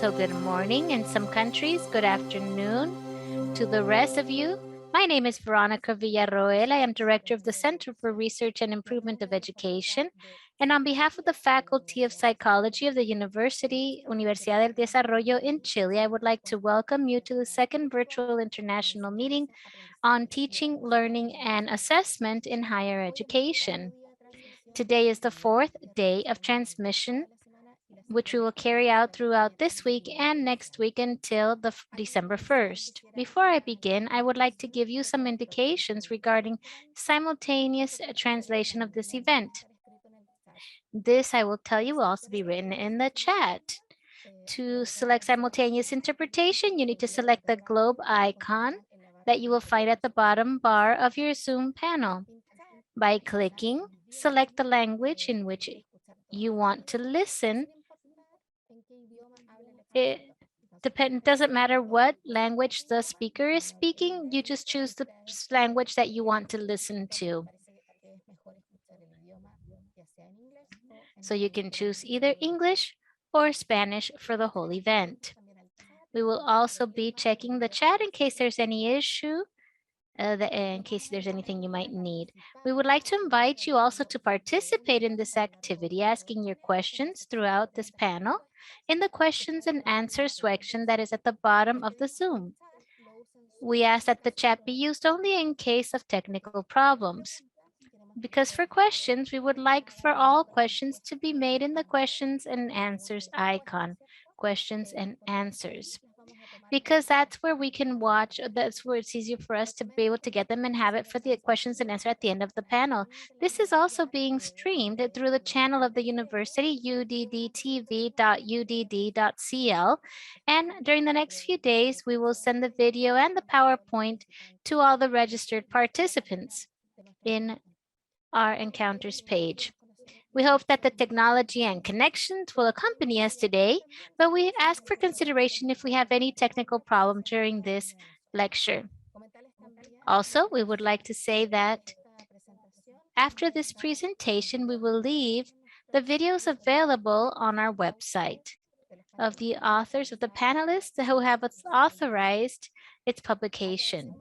So good morning in some countries, good afternoon to the rest of you. My name is Veronica Villarroel. I am Director of the Center for Research and Improvement of Education. And on behalf of the Faculty of Psychology of the Universidad del Desarrollo in Chile, I would like to welcome you to the second virtual international meeting on teaching, learning, and assessment in higher education. Today is the fourth day of transmission, which we will carry out throughout this week and next week until December 1st. Before I begin, I would like to give you some indications regarding simultaneous translation of this event. This, I will tell you, will also be written in the chat. To select simultaneous interpretation, you need to select the globe icon that you will find at the bottom bar of your Zoom panel. By clicking, select the language in which you want to listen. It doesn't matter what language the speaker is speaking, you just choose the language that you want to listen to. So you can choose either English or Spanish for the whole event. We will also be checking the chat in case there's any issue, in case there's anything you might need. We would like to invite you also to participate in this activity, asking your questions throughout this panel in the questions and answers section that is at the bottom of the Zoom. We ask that the chat be used only in case of technical problems. Because for questions, we would like for all questions to be made in the questions and answers icon, questions and answers. Because that's where we can watch, that's where it's easier for us to be able to get them and have it for the questions and answer at the end of the panel. This is also being streamed through the channel of the university, uddtv.udd.cl. And during the next few days, we will send the video and the PowerPoint to all the registered participants in our encounters page. We hope that the technology and connections will accompany us today, but we ask for consideration if we have any technical problem during this lecture. Also, we would like to say that after this presentation, we will leave the videos available on our website of the authors, of the panelists who have authorized its publication.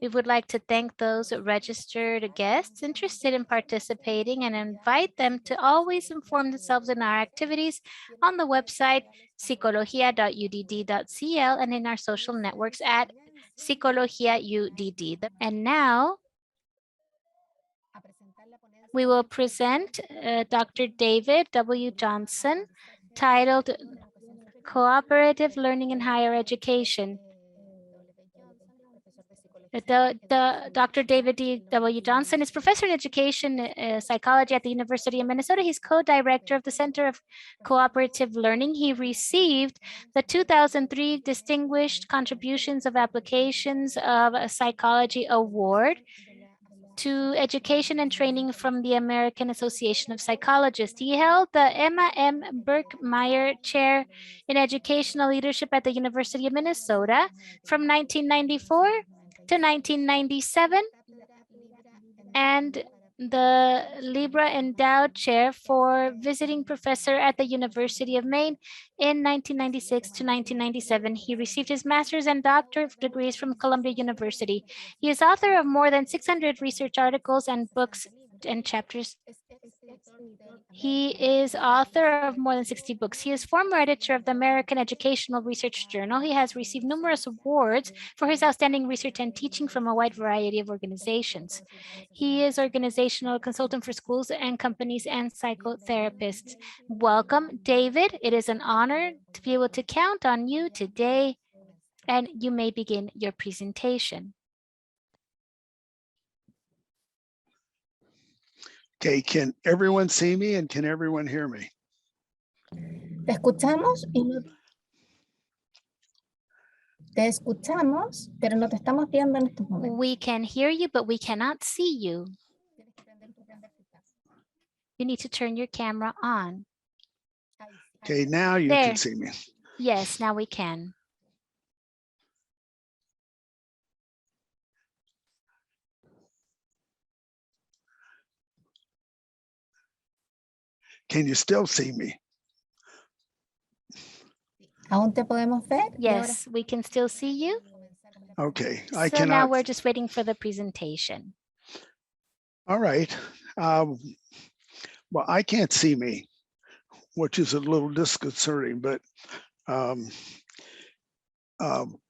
We would like to thank those registered guests interested in participating and invite them to always inform themselves in our activities on the website psicologia.udd.cl and in our social networks at psicologia.udd. And now we will present Dr. David W. Johnson, titled Cooperative Learning in Higher Education. Dr. David W. Johnson is professor in education psychology at the University of Minnesota. He's co-director of the Center of Cooperative Learning. He received the 2003 Distinguished Contributions of Applications of Psychology Award to Education and Training from the American Association of Psychologists. He held the Emma M. Birkmeyer Chair in Educational Leadership at the University of Minnesota from 1994 to 1997, and the Libra Endowed Chair for Visiting Professor at the University of Maine in 1996 to 1997. He received his master's and doctorate degrees from Columbia University. He is author of more than 600 research articles and books and chapters. He is author of more than 60 books. He is former editor of the American Educational Research Journal. He has received numerous awards for his outstanding research and teaching from a wide variety of organizations. He is organizational consultant for schools and companies and psychotherapists. Welcome, David. It is an honor to be able to count on you today, and you may begin your presentation. Okay, can everyone see me and can everyone hear me? Te escuchamos y no... Te escuchamos, pero no te estamos viendo en estos momentos. We can hear you, but we cannot see you. You need to turn your camera on. Okay, now you can see me. Yes, now we can. Can you still see me? ¿Aún te podemos ver? Y ahora- Yes, we can still see you. Okay, I So now cannot. we're just waiting for the presentation. All right. Well, I can't see me, which is a little disconcerting, but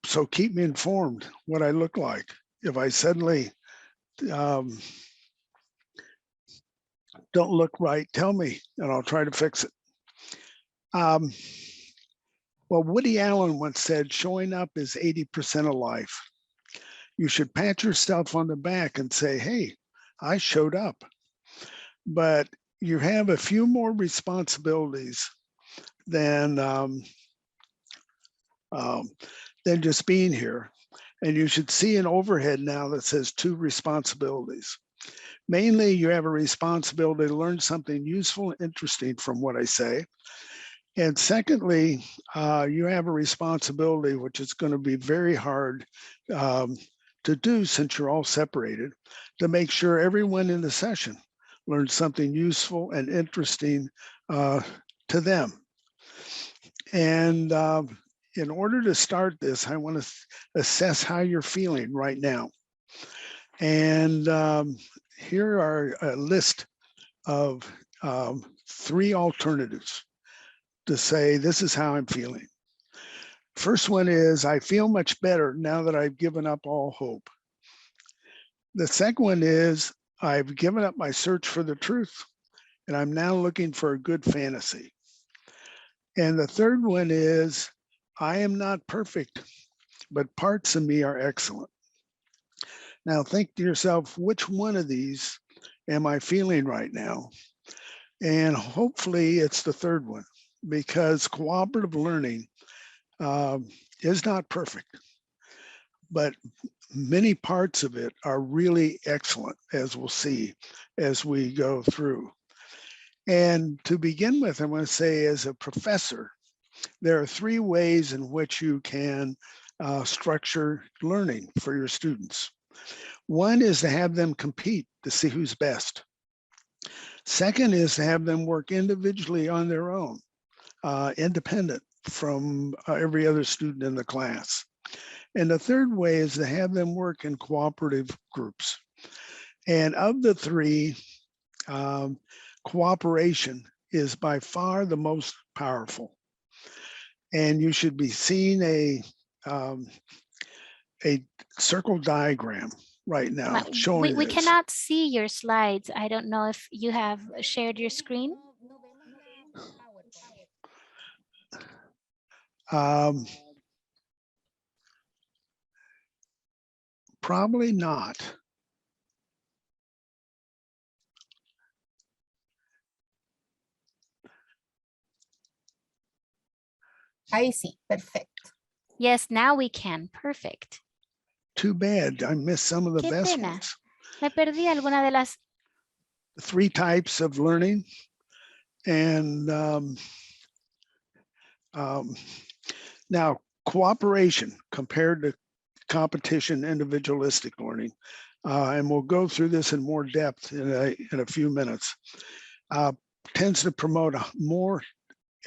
so keep me informed what I look like. If I suddenly don't look right, tell me, and I'll try to fix it. Well, Woody Allen once said, showing up is 80% of life. You should pat yourself on the back and say, hey, I showed up. But you have a few more responsibilities than just being here. And you should see an overhead now that says 2 responsibilities. Mainly, you have a responsibility to learn something useful and interesting from what I say. And secondly, you have a responsibility, which is going to be very hard to do since you're all separated, to make sure everyone in the session learns something useful and interesting to them. And in order to start this, I want to assess how you're feeling right now. And here are a list of 3 alternatives to say, this is how I'm feeling. First one is, I feel much better now that I've given up all hope. The second one is, I've given up my search for the truth, and I'm now looking for a good fantasy. And the third one is, I am not perfect, but parts of me are excellent. Now think to yourself, which one of these am I feeling right now? And hopefully it's the third one, because cooperative learning is not perfect, but many parts of it are really excellent, as we'll see as we go through. And to begin with, I want to say, as a professor, there are 3 ways in which you can structure learning for your students. One is to have them compete to see who's best. Second is to have them work individually on their own, independent from every other student in the class. And the third way is to have them work in cooperative groups. And of the 3, cooperation is by far the most powerful. And you should be seeing a circle diagram right now showing we this. cannot see your slides. I don't know if you have shared your screen. Probably not. Ahí sí, perfecto. Yes, now we can. Perfect. Too bad. I missed some of the Qué best pena. ones. Me perdí alguna de las. 3 types of learning. And now cooperation compared to competition, individualistic learning. And we'll go through this in more depth in a few minutes. Tends to promote more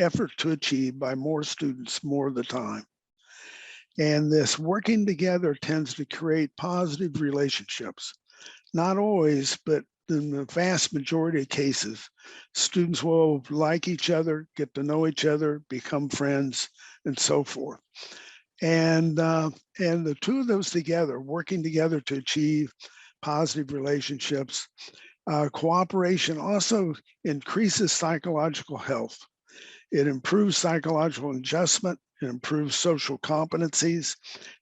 effort to achieve by more students more of the time. And this working together tends to create positive relationships. Not always, but in the vast majority of cases, students will like each other, get to know each other, become friends, and so forth. And the 2 of those together, working together to achieve positive relationships. Cooperation also increases psychological health. It improves psychological adjustment. It improves social competencies.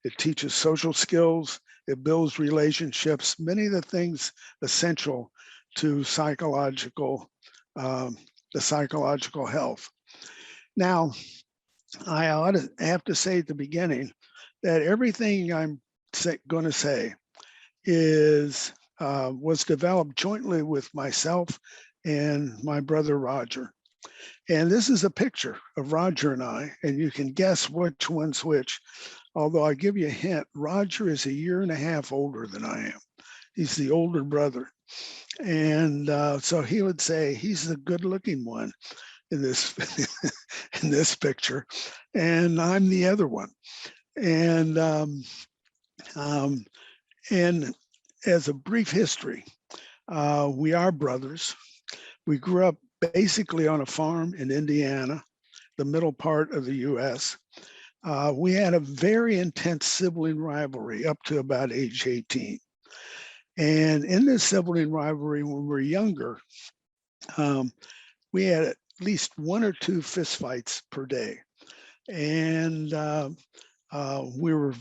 It teaches social skills. It builds relationships, many of the things essential to the psychological health. Now, I have to say at the beginning that everything I'm going to say was developed jointly with myself and my brother Roger. And this is a picture of Roger and I, and you can guess which one's which. Although I give you a hint, Roger is 1.5 years older than I am. He's the older brother. And so he would say he's the good looking one in this in this picture, and I'm the other one. And as a brief history, we are brothers. We grew up basically on a farm in Indiana, the middle part of the US. We had a very intense sibling rivalry up to about age 18. And in this sibling rivalry, when we were younger, we had at least 1 or 2 fistfights per day. And we were,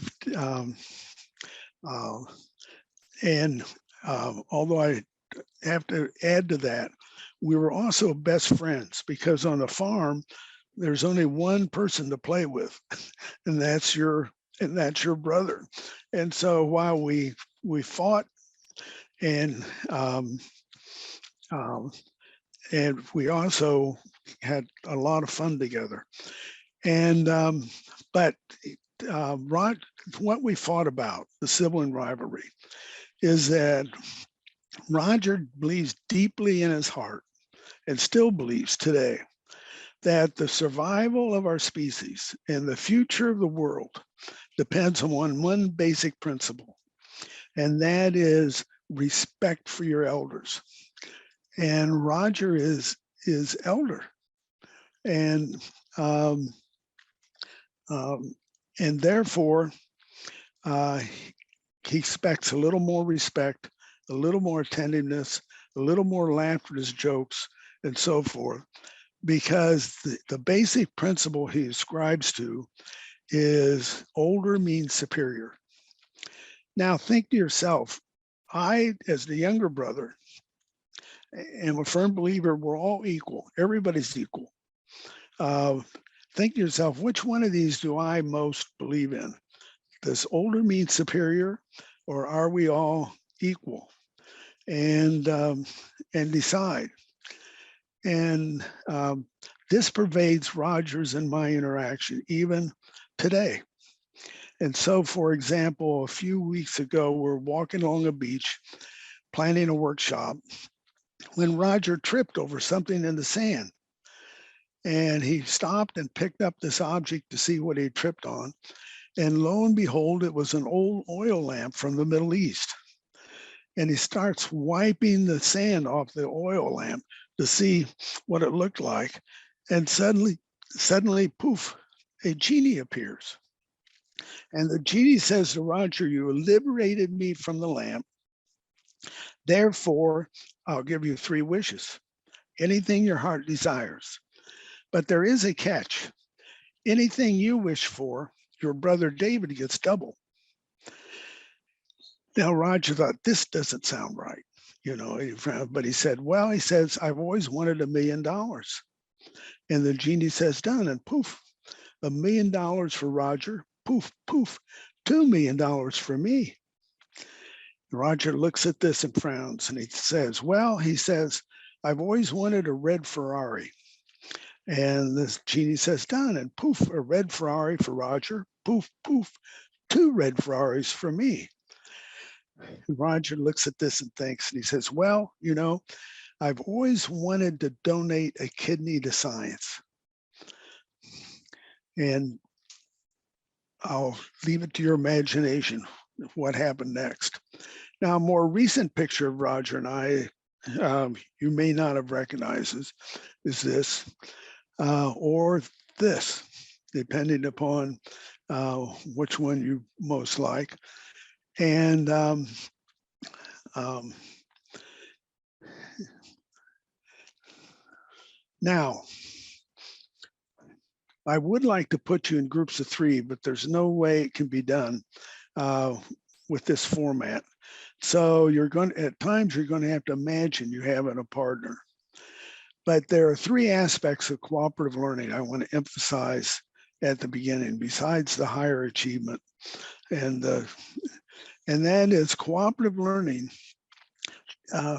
although I have to add to that, we were also best friends, because on the farm, there's only one person to play with, and that's your brother. And so while we fought and we also had a lot of fun together. And but what we fought about, the sibling rivalry, is that Roger believes deeply in his heart, and still believes today, that the survival of our species and the future of the world depends on one basic principle, and that is respect for your elders. And Roger is elder, and therefore he expects a little more respect, a little more attentiveness, a little more laughter at his jokes, and so forth, because the basic principle he ascribes to is older means superior. Now think to yourself, I, as the younger brother, am a firm believer we're all equal. Everybody's equal. Think to yourself, which one of these do I most believe in? Does older mean superior, or are we all equal? And decide. And this pervades Roger's and my interaction even today. And so, for example, a few weeks ago, we're walking along a beach, planning a workshop, when Roger tripped over something in the sand. And he stopped and picked up this object to see what he tripped on. And lo and behold, it was an old oil lamp from the Middle East. And he starts wiping the sand off the oil lamp to see what it looked like. And suddenly, poof, a genie appears. And the genie says to Roger, you liberated me from the lamp. Therefore, I'll give you 3 wishes, anything your heart desires. But there is a catch. Anything you wish for, your brother David gets double. Now, Roger thought, this doesn't sound right, but he said, well, he says, I've always wanted $1 million. And the genie says, done, and poof, $1 million for Roger, poof, poof, $2 million for me. Roger looks at this and frowns, and he says, well, he says, I've always wanted a red Ferrari. And this genie says, done, and poof, a red Ferrari for Roger, poof, poof, 2 red Ferraris for me. And Roger looks at this and thinks, and he says, well, I've always wanted to donate a kidney to science. And I'll leave it to your imagination what happened next. Now, a more recent picture of Roger and I, you may not have recognized is this, or this, depending upon which one you most like. And now, I would like to put you in groups of 3, but there's no way it can be done with this format. So at times you're going to have to imagine you having a partner. But there are 3 aspects of cooperative learning I want to emphasize at the beginning, besides the higher achievement. And that is cooperative learning.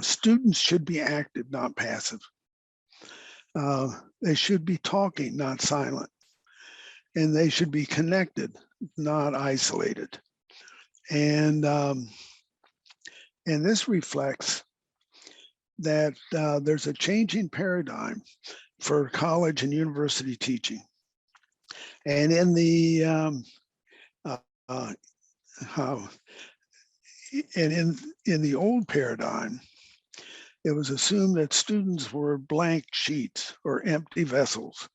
Students should be active, not passive. They should be talking, not silent. And they should be connected, not isolated. And this reflects that there's a changing paradigm for college and university teaching. And in the in the old paradigm, it was assumed that students were blank sheets or empty vessels,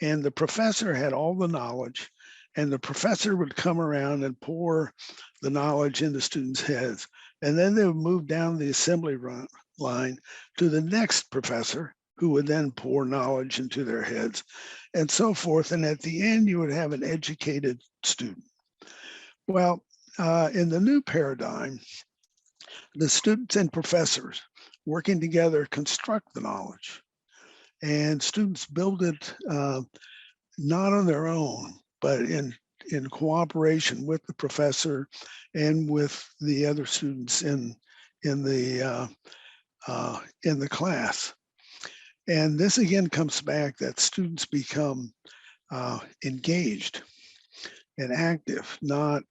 and the professor had all the knowledge, and the professor would come around and pour the knowledge into students' heads, and then they would move down the assembly line to the next professor, who would then pour knowledge into their heads, and so forth. And at the end, you would have an educated student. Well, in the new paradigm, the students and professors working together construct the knowledge, and students build it not on their own, but in cooperation with the professor and with the other students in the class. And this again comes back that students become engaged and active, not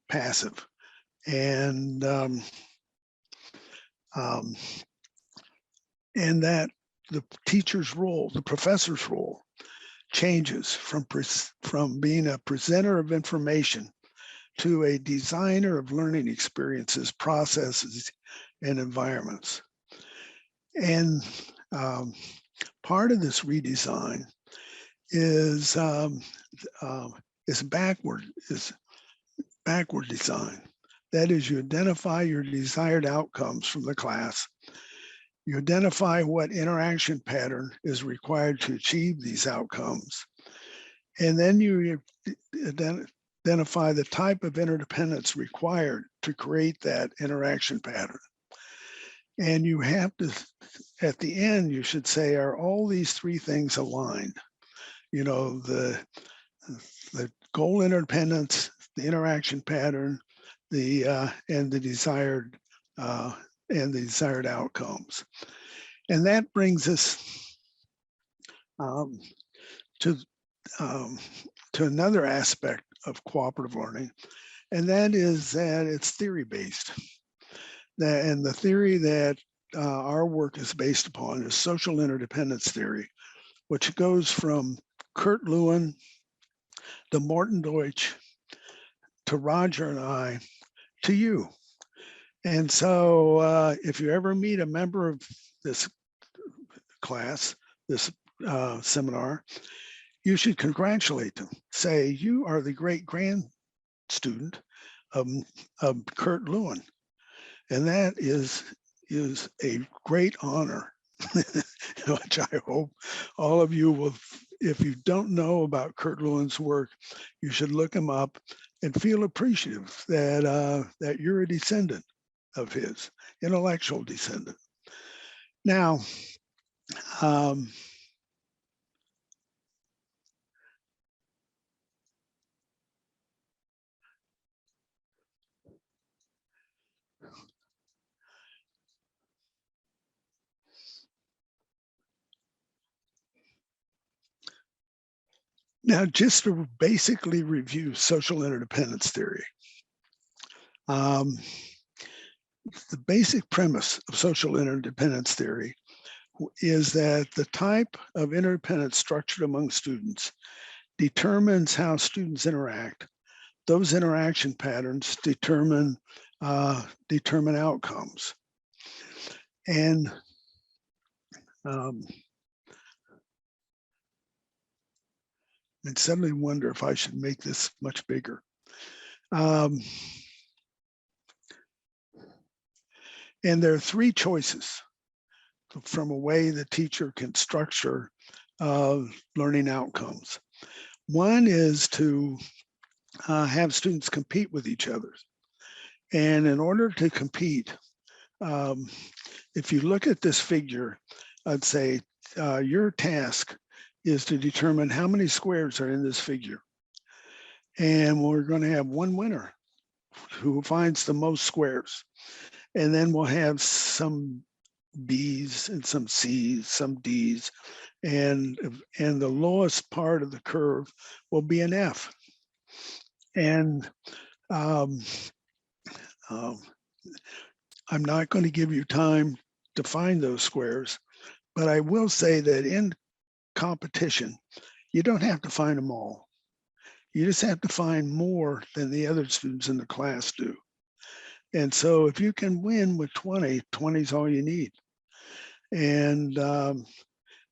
passive. And that the teacher's role, the professor's role, changes from being a presenter of information to a designer of learning experiences, processes, and environments. And part of this redesign is backward design. That is, you identify your desired outcomes from the class. You identify what interaction pattern is required to achieve these outcomes. And then you identify the type of interdependence required to create that interaction pattern. And you have to, at the end, you should say, are all these three things aligned? You know, the goal interdependence, the interaction pattern, and the desired outcomes. And that brings us to another aspect of cooperative learning, and that is that it's theory-based. And the theory that our work is based upon is social interdependence theory, which goes from Kurt Lewin to Morton Deutsch to Roger and I to you. And so if you ever meet a member of this class, this seminar, you should congratulate them. Say, you are the great-grand student of Kurt Lewin. And that is a great honor, which I hope all of you will. If you don't know about Kurt Lewin's work, you should look him up and feel appreciative that you're a descendant of his, intellectual descendant. Now, just to basically review social interdependence theory. The basic premise of social interdependence theory is that the type of interdependence structured among students determines how students interact. Those interaction patterns determine outcomes. And I suddenly wonder if I should make this much bigger. And there are three choices from a way the teacher can structure learning outcomes. One is to have students compete with each other. And in order to compete, if you look at this figure, I'd say your task is to determine how many squares are in this figure. And we're going to have one winner who finds the most squares. And then we'll have some B's and some C's, some D's, and the lowest part of the curve will be an F. And I'm not going to give you time to find those squares, but I will say that in competition, You don't have to find them all. You just have to find more than the other students in the class do. And so if you can win with 20, 20 is all you need. And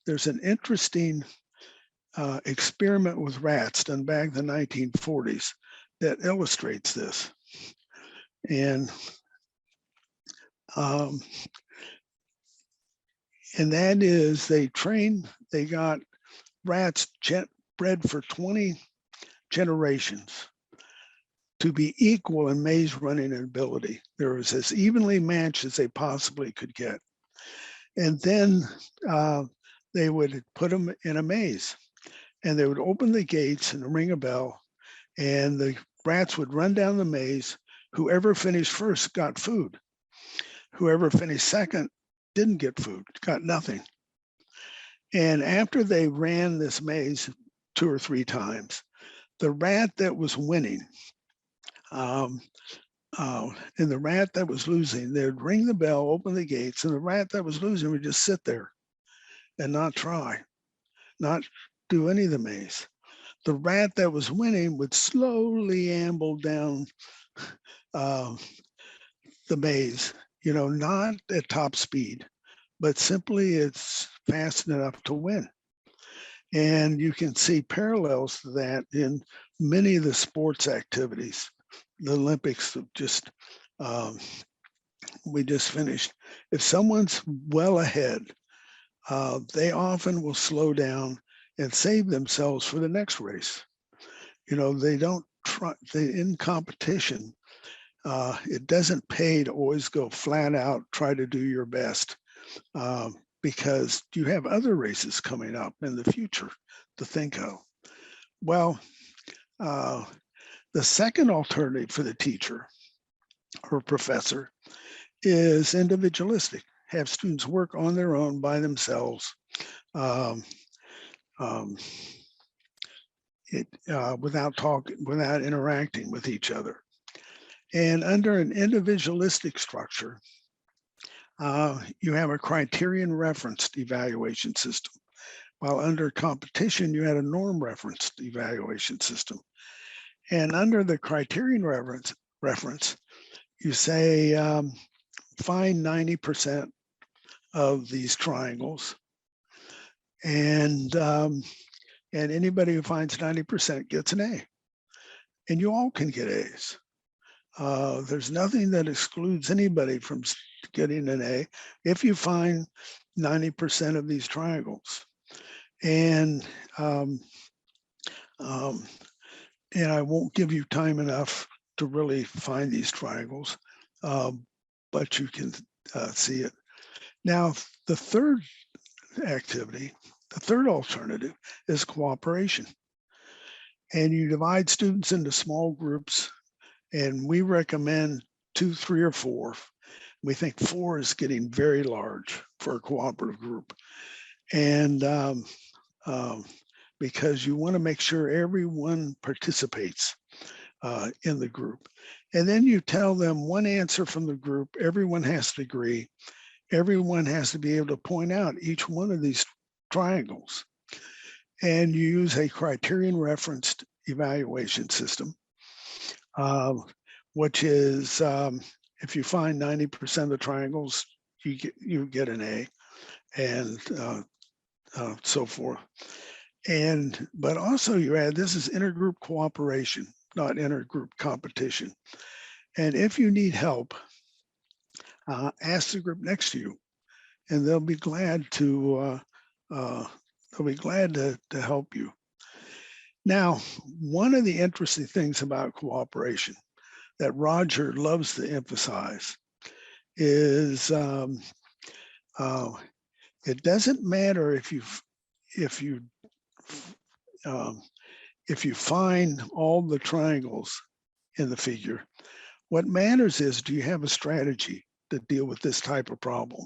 there's an interesting experiment with rats done back in the 1940s that illustrates this. And that is they got rats bred for 20 generations to be equal in maze running ability. There was as evenly matched as they possibly could get. And then they would put them in a maze, and they would open the gates and ring a bell, and the rats would run down the maze. Whoever finished first got food. Whoever finished second didn't get food, got nothing. And after they ran this maze 2 or 3 times, the rat that was winning and the rat that was losing, they'd ring the bell, open the gates, and the rat that was losing would just sit there and not try, not do any of the maze. The rat that was winning would slowly amble down the maze, not at top speed, but simply it's fast enough to win. And you can see parallels to that in many of the sports activities. The Olympics just, we just finished. If someone's well ahead, they often will slow down and save themselves for the next race. They don't try, in competition, it doesn't pay to always go flat out, try to do your best, because you have other races coming up in the future to think of. Well, the second alternative for the teacher or professor is individualistic. Have students work on their own by themselves, without interacting with each other. And under an individualistic structure, you have a criterion referenced evaluation system. While under competition, you had a norm referenced evaluation system. And under the criterion reference, you say, find 90% of these triangles. And anybody who finds 90% gets an A. And you all can get A's. There's nothing that excludes anybody from getting an A if you find 90% of these triangles. And I won't give you time enough to really find these triangles, but you can see it. Now, the third activity, the third alternative is cooperation. And you divide students into small groups, and we recommend 2, 3, or 4. We think 4 is getting very large for a cooperative group. And because you want to make sure everyone participates in the group. And then you tell them one answer from the group, everyone has to agree. Everyone has to be able to point out each one of these triangles. And you use a criterion referenced evaluation system, which is if you find 90% of the triangles, you get an A, and so forth. But also you add, this is intergroup cooperation, not intergroup competition. And if you need help, ask the group next to you, and they'll be glad to help you. Now, one of the interesting things about cooperation that Roger loves to emphasize is it doesn't matter if you find all the triangles in the figure. What matters is, do you have a strategy to deal with this type of problem?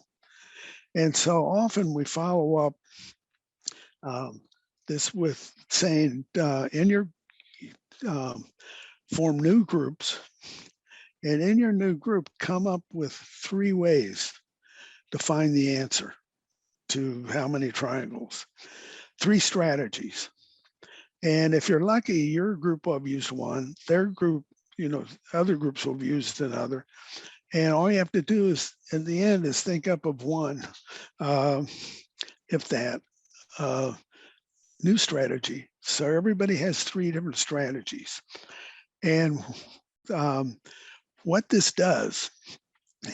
And so often we follow up this with saying, in your form new groups, and in your new group, come up with 3 ways to find the answer to how many triangles. 3 strategies. And if you're lucky, your group will have used one, their group, other groups will have used another. And all you have to do is, in the end, is think up of one, if that, new strategy. So everybody has 3 different strategies. And what this does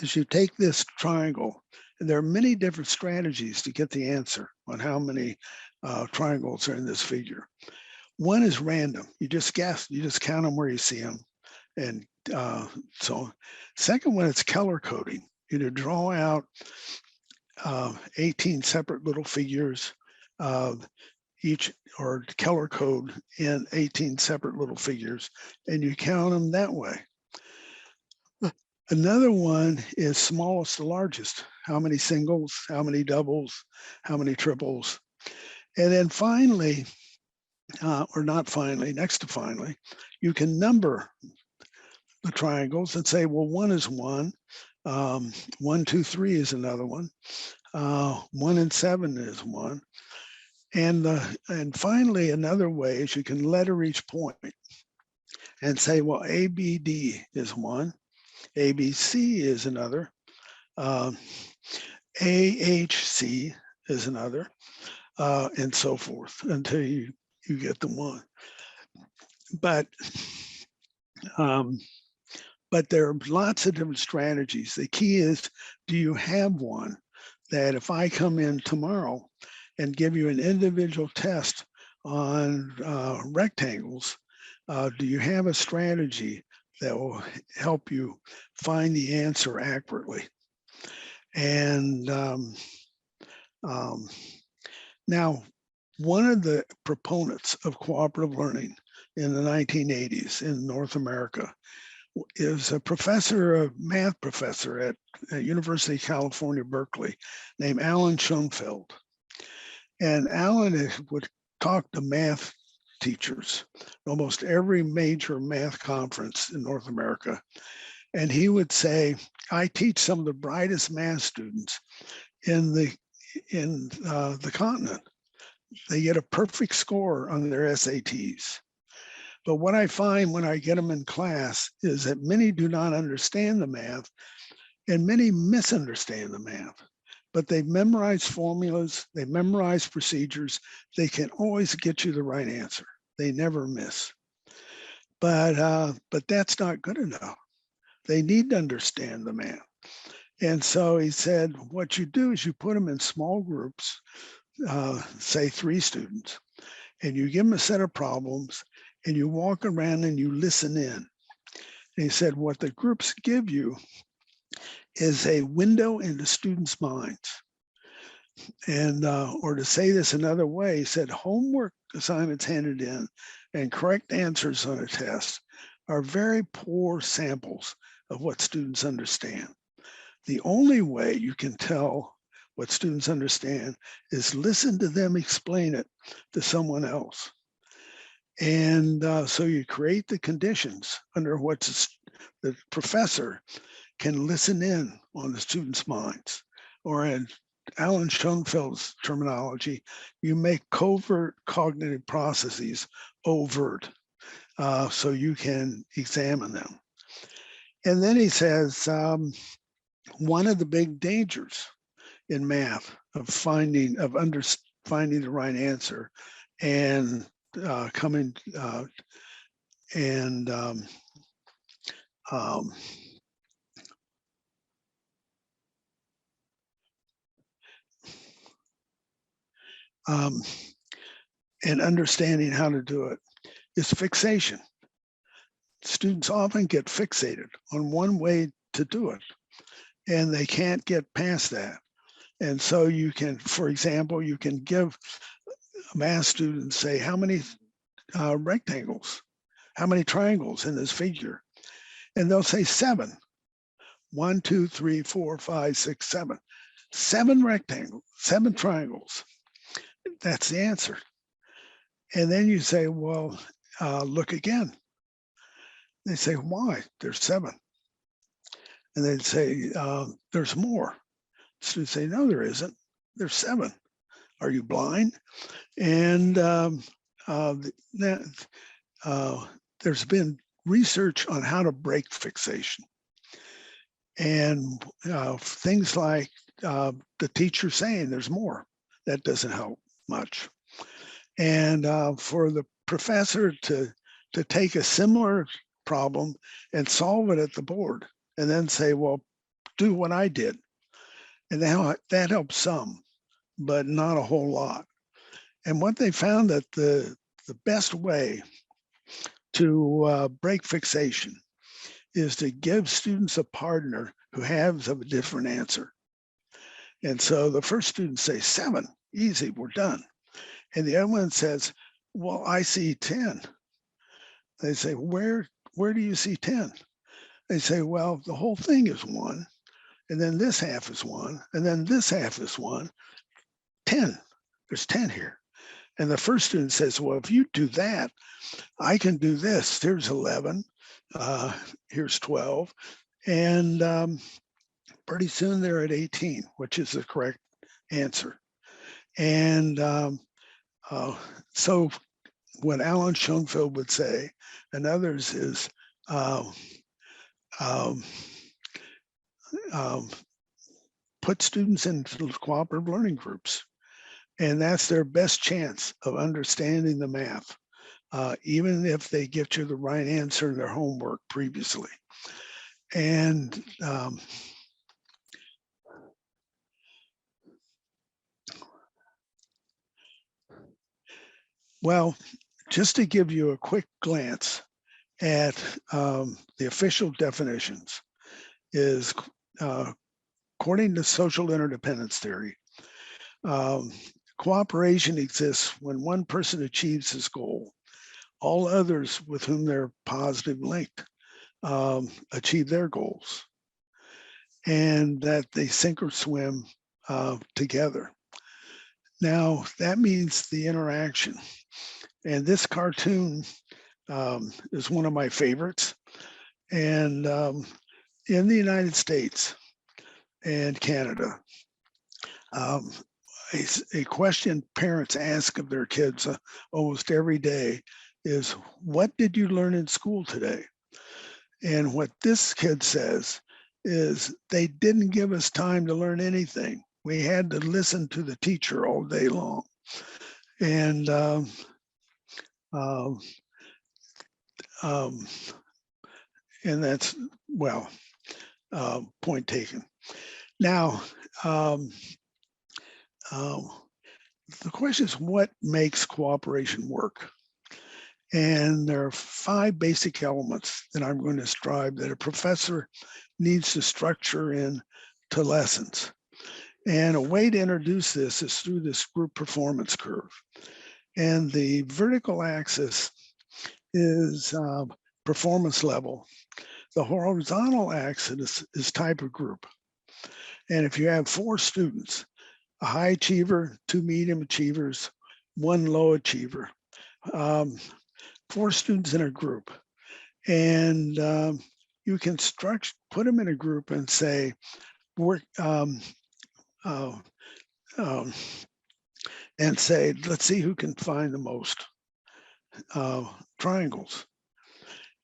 is you take this triangle, and there are many different strategies to get the answer on how many triangles are in this figure. One is random. You just guess, you just count them where you see them. And so second one is color coding. You draw out 18 separate little figures, each, or color code in 18 separate little figures, and you count them that way. Another one is smallest to largest. How many singles, how many doubles, how many triples. And then finally, or not finally, next to finally, you can number the triangles and say, well, 1 is 1, 1, 2, 3 is another one, 1 and 7 is 1. And finally, another way is you can letter each point and say, well, ABD is 1, ABC is another, AHC is another, and so forth until you get the 1. But there are lots of different strategies. The key is, do you have one that if I come in tomorrow and give you an individual test on rectangles, do you have a strategy that will help you find the answer accurately? And now, one of the proponents of cooperative learning in the 1980s in North America is a math professor at University of California, Berkeley, named Alan Schoenfeld. And Alan would talk to math teachers, almost every major math conference in North America. And he would say, I teach some of the brightest math students in the continent. They get a perfect score on their SATs. But what I find when I get them in class is that many do not understand the math and many misunderstand the math. But they've memorized formulas, they memorize procedures, they can always get you the right answer. They never miss. But that's not good enough. They need to understand the math. And so he said, what you do is you put them in small groups, say 3 students, and you give them a set of problems, and you walk around and you listen in. And he said, what the groups give you is a window into students' minds. And, or to say this another way, he said, homework assignments handed in and correct answers on a test are very poor samples of what students understand. The only way you can tell what students understand is listen to them explain it to someone else. And so you create the conditions under which the professor can listen in on the students' minds. Or in Alan Schoenfeld's terminology, you make covert cognitive processes overt, so you can examine them. And then he says, one of the big dangers in math of finding the right answer and and understanding how to do it is fixation. Students often get fixated on one way to do it, and they can't get past that. And so you can, for example, you can give math students, say, how many rectangles, how many triangles in this figure? And they'll say 7. 1, 2, 3, 4, 5, 6, 7. 7 rectangles, 7 triangles. That's the answer. And then you say, well, look again. They say, why? There's 7. And they'd say, there's more. Students say, no, there isn't. There's 7. Are you blind? And there's been research on how to break fixation. And things like the teacher saying there's more, that doesn't help much. And for the professor to take a similar problem and solve it at the board and then say, well, do what I did. And that helps some, but not a whole lot. And what they found that the best way to break fixation is to give students a partner who has a different answer. And so the first student says 7, easy, we're done. And the other one says, well, I see 10. They say, where do you see 10? They say, well, the whole thing is 1, and then this half is 1, and then this half is 1. 10, there's 10 here. And the first student says, well, if you do that, I can do this. There's 11, here's 12. And pretty soon they're at 18, which is the correct answer. And so what Alan Schoenfeld would say, and others, is put students into cooperative learning groups. And that's their best chance of understanding the math, even if they get you the right answer in their homework previously. And well, just to give you a quick glance at the official definitions is, according to social interdependence theory, cooperation exists when one person achieves his goal. All others with whom they're positive linked achieve their goals, and that they sink or swim together. Now, that means the interaction. And this cartoon is one of my favorites. And in the United States and Canada, a question parents ask of their kids almost every day is, what did you learn in school today? And what this kid says is, they didn't give us time to learn anything. We had to listen to the teacher all day long. And and that's, well, point taken. Now, the question is, what makes cooperation work? And there are 5 basic elements that I'm going to describe that a professor needs to structure into lessons. And a way to introduce this is through this group performance curve. And the vertical axis is performance level. The horizontal axis is type of group. And if you have 4 students, a high achiever, 2 medium achievers, 1 low achiever, 4 students in a group, and you can put them in a group and say, work, and say, let's see who can find the most triangles.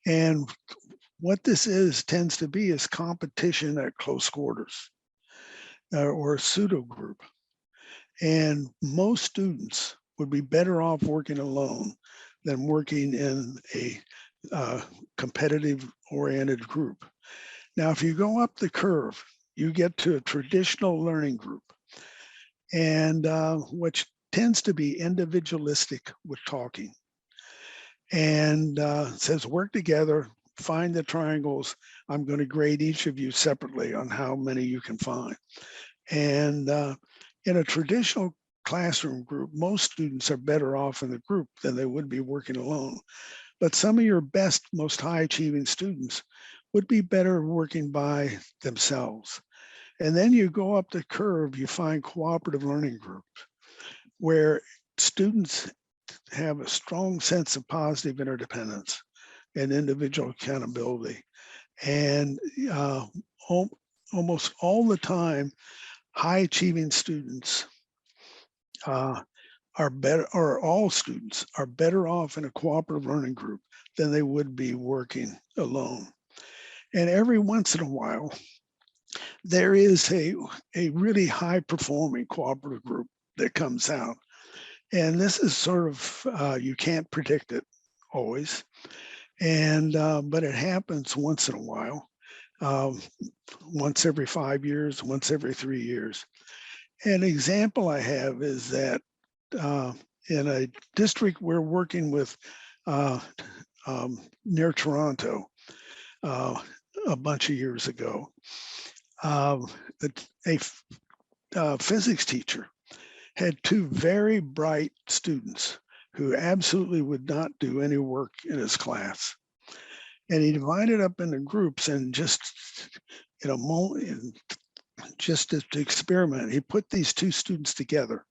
And what this tends to be is competition at close quarters, or a pseudo group. And most students would be better off working alone than working in a competitive oriented group. Now, if you go up the curve, you get to a traditional learning group, and which tends to be individualistic with talking. And says, work together, find the triangles. I'm going to grade each of you separately on how many you can find. And in a traditional classroom group, most students are better off in the group than they would be working alone. But some of your best, most high achieving students would be better working by themselves. And then you go up the curve, you find cooperative learning groups where students have a strong sense of positive interdependence and individual accountability. And almost all the time, high achieving students are better, or all students are better off in a cooperative learning group than they would be working alone. And every once in a while, there is a really high performing cooperative group that comes out. And this is sort of, you can't predict it always. And, but it happens once in a while, once every 5 years, once every 3 years. An example I have is that in a district we're working with near Toronto a bunch of years ago, a physics teacher had two very bright students who absolutely would not do any work in his class. And he divided up into groups, and just in a moment, just to experiment, he put these two students together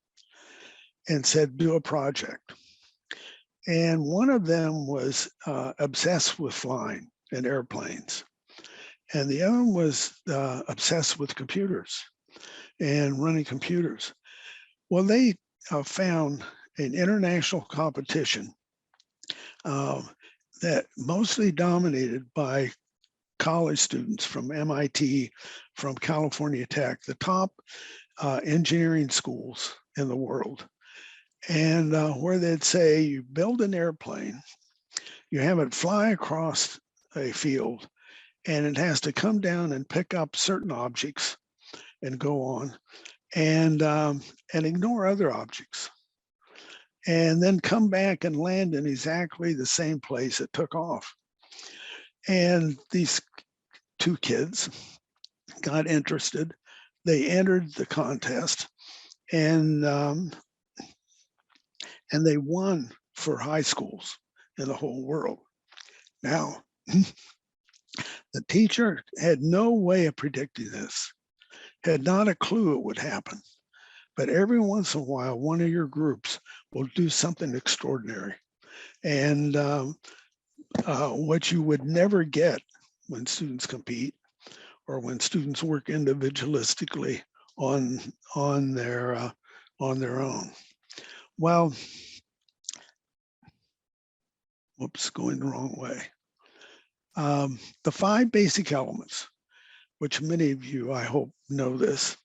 and said, do a project. And one of them was obsessed with flying in airplanes. And the other one was obsessed with computers and running computers. Well, they found an international competition that mostly dominated by college students from MIT, from California Tech, the top engineering schools in the world. And where they'd say, you build an airplane, you have it fly across a field, and it has to come down and pick up certain objects and go on, and ignore other objects, and then come back and land in exactly the same place it took off. And these two kids got interested. They entered the contest, and they won for high schools in the whole world. Now, the teacher had no way of predicting this, had not a clue it would happen. But every once in a while, one of your groups will do something extraordinary. And what you would never get when students compete, or when students work individualistically on their own. Well, whoops, going the wrong way. The 5 basic elements, which many of you, I hope, know this,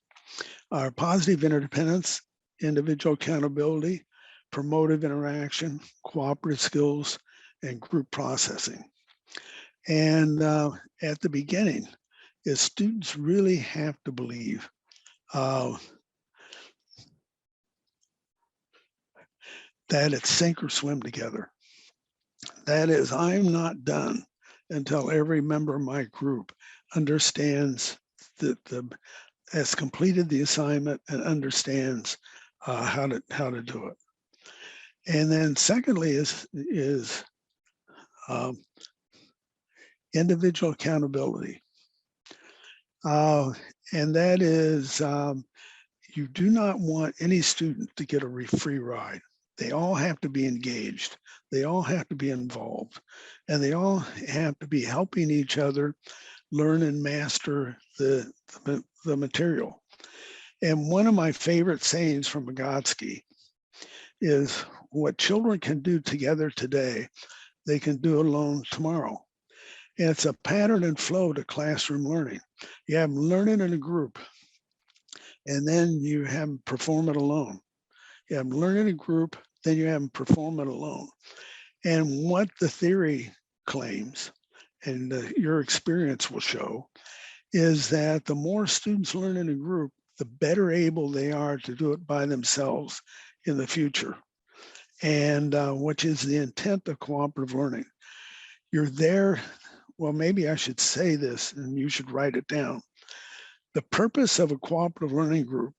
are positive interdependence, individual accountability, promotive interaction, cooperative skills, and group processing. And at the beginning, is students really have to believe that it's sink or swim together. That is, I'm not done until every member of my group understands that has completed the assignment and understands how to do it. And then secondly is individual accountability. And that is, you do not want any student to get a free ride. They all have to be engaged. They all have to be involved, and they all have to be helping each other learn and master the material. And one of my favorite sayings from Vygotsky is, what children can do together today, they can do alone tomorrow. And it's a pattern and flow to classroom learning. You have them learning in a group, and then you have them perform it alone. You have them learn in a group, then you have them perform it alone. And what the theory claims, and your experience will show, is that the more students learn in a group, the better able they are to do it by themselves in the future. And which is the intent of cooperative learning. You're there, well, maybe I should say this and you should write it down. The purpose of a cooperative learning group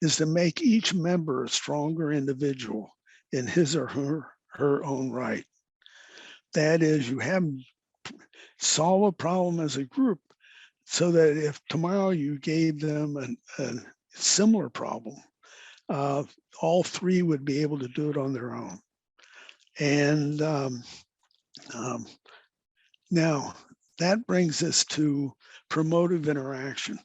is to make each member a stronger individual in his or her own right. That is, you have solve a problem as a group, so that if tomorrow you gave them a similar problem, all 3 would be able to do it on their own. And now that brings us to promotive interaction.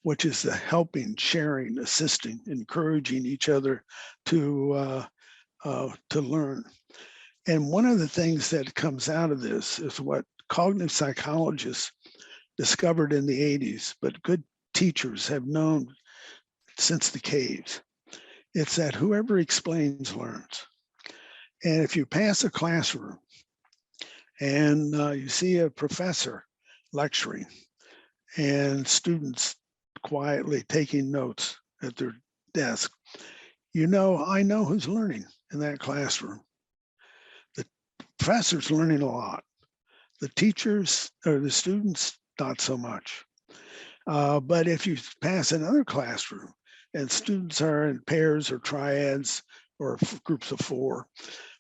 which is the helping, sharing, assisting, encouraging each other to learn. And one of the things that comes out of this is what cognitive psychologists discovered in the 80s, but good teachers have known since the caves. It's that whoever explains learns. And if you pass a classroom and you see a professor lecturing and students quietly taking notes at their desk, I know who's learning in that classroom. The professor's learning a lot. The teachers or the students, not so much. But if you pass another classroom and students are in pairs or triads or groups of 4,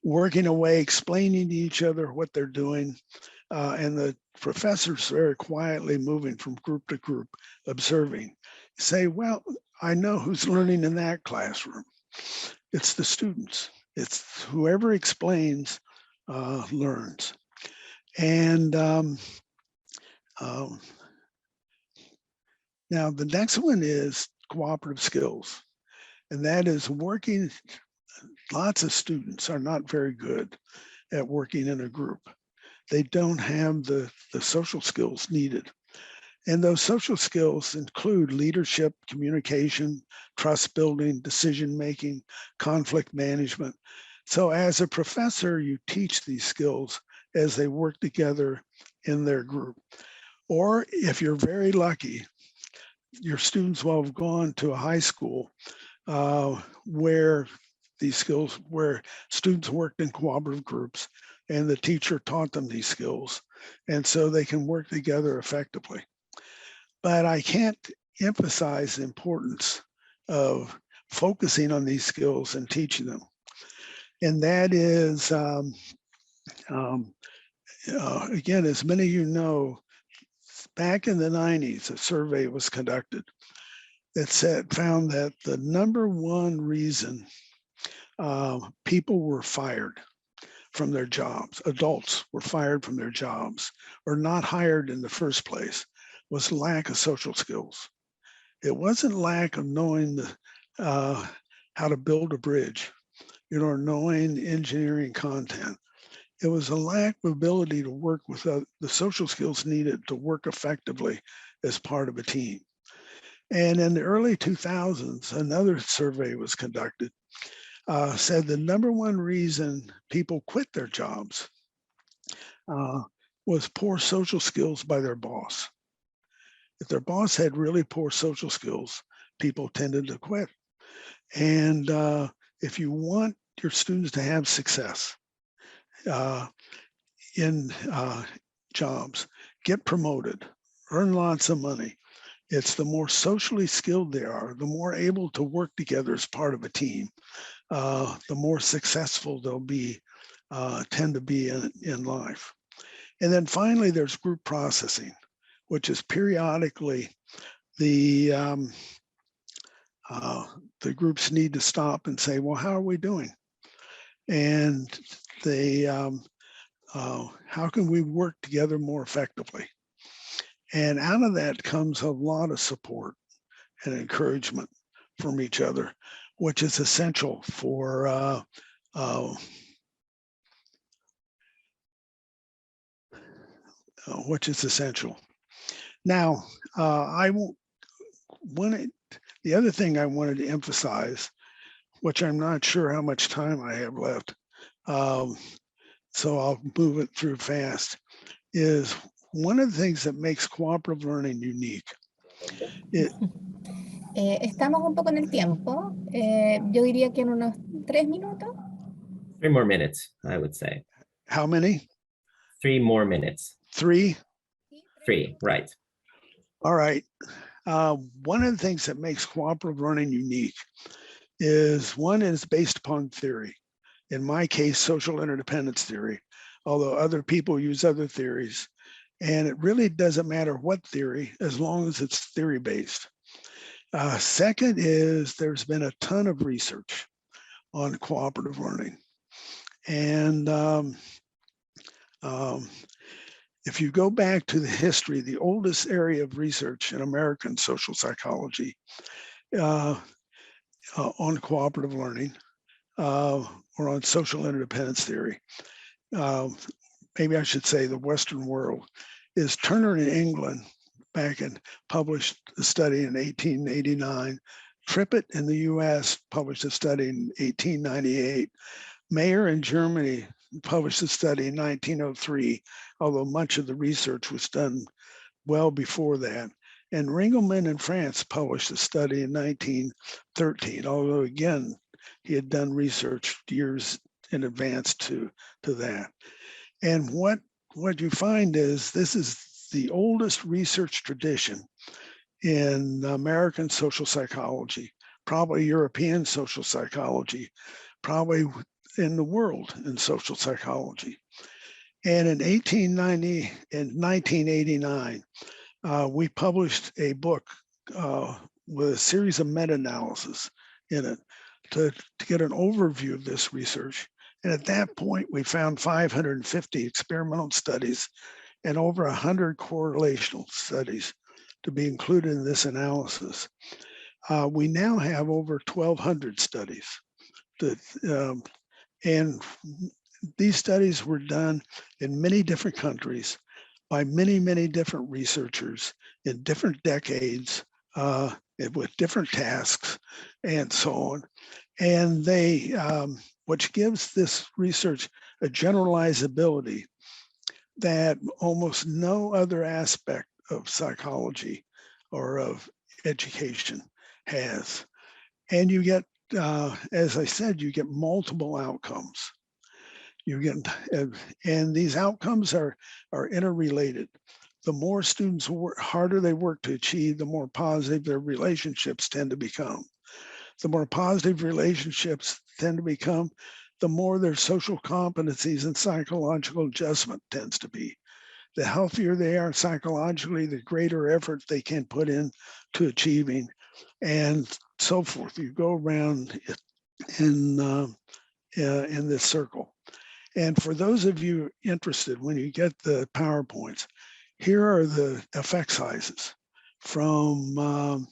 working away, explaining to each other what they're doing, and the professor's very quietly moving from group to group, observing, say, well, I know who's learning in that classroom. It's the students. It's whoever explains learns. And now the next one is cooperative skills. And that is working. Lots of students are not very good at working in a group. They don't have the social skills needed. And those social skills include leadership, communication, trust building, decision-making, conflict management. So as a professor, you teach these skills as they work together in their group. Or if you're very lucky, your students will have gone to a high school where students worked in cooperative groups and the teacher taught them these skills. And so they can work together effectively. But I can't emphasize the importance of focusing on these skills and teaching them. And that is, again, as many of you know, back in the 90s, a survey was conducted that found that the #1 reason people were fired from their jobs, adults were fired from their jobs or not hired in the first place, was lack of social skills. It wasn't lack of knowing how to build a bridge, or knowing engineering content. It was a lack of ability to work with the social skills needed to work effectively as part of a team. And in the early 2000s, another survey was conducted, said the #1 reason people quit their jobs was poor social skills by their boss. If their boss had really poor social skills, people tended to quit. And if you want your students to have success in jobs, get promoted, earn lots of money, it's the more socially skilled they are, the more able to work together as part of a team, the more successful they'll be, tend to be in life. And then finally, there's group processing, which is periodically the groups need to stop and say, well, how are we doing? And how can we work together more effectively? And out of that comes a lot of support and encouragement from each other, which is essential for Now, the other thing I wanted to emphasize, which I'm not sure how much time I have left, so I'll move it through fast, is one of the things that makes cooperative learning unique. Estamos un poco en el tiempo. Yo diría que en unos 3 minutos. 3 more minutes, I would say. How many? 3 more minutes. 3? 3, right. All right. One of the things that makes cooperative learning unique is one is based upon theory. In my case, social interdependence theory, although other people use other theories. And it really doesn't matter what theory, as long as it's theory-based. Second is there's been a ton of research on cooperative learning. And If you go back to the history, the oldest area of research in American social psychology on cooperative learning or on social interdependence theory, maybe I should say the Western world, is Turner in England published a study in 1889. Trippett in the US published a study in 1898. Mayer in Germany published a study in 1903, although much of the research was done well before that. And Ringelmann in France published a study in 1913, although again, he had done research years in advance to that. And what you find is this is the oldest research tradition in American social psychology, probably European social psychology, probably in the world in social psychology. And in 1989, we published a book with a series of meta-analysis in it to get an overview of this research. And at that point, we found 550 experimental studies and over 100 correlational studies to be included in this analysis. We now have over 1,200 studies and these studies were done in many different countries by many, many different researchers in different decades with different tasks and so on. And they, which gives this research a generalizability that almost no other aspect of psychology or of education has. And you get, as I said, you get multiple outcomes. You get, and these outcomes are interrelated. The more students work, harder they work to achieve, the more positive their relationships tend to become. The more positive relationships tend to become, the more their social competencies and psychological adjustment tends to be. The healthier they are psychologically, the greater effort they can put in to achieving, and so forth. You go around in this circle. And for those of you interested, when you get the PowerPoints, here are the effect sizes from the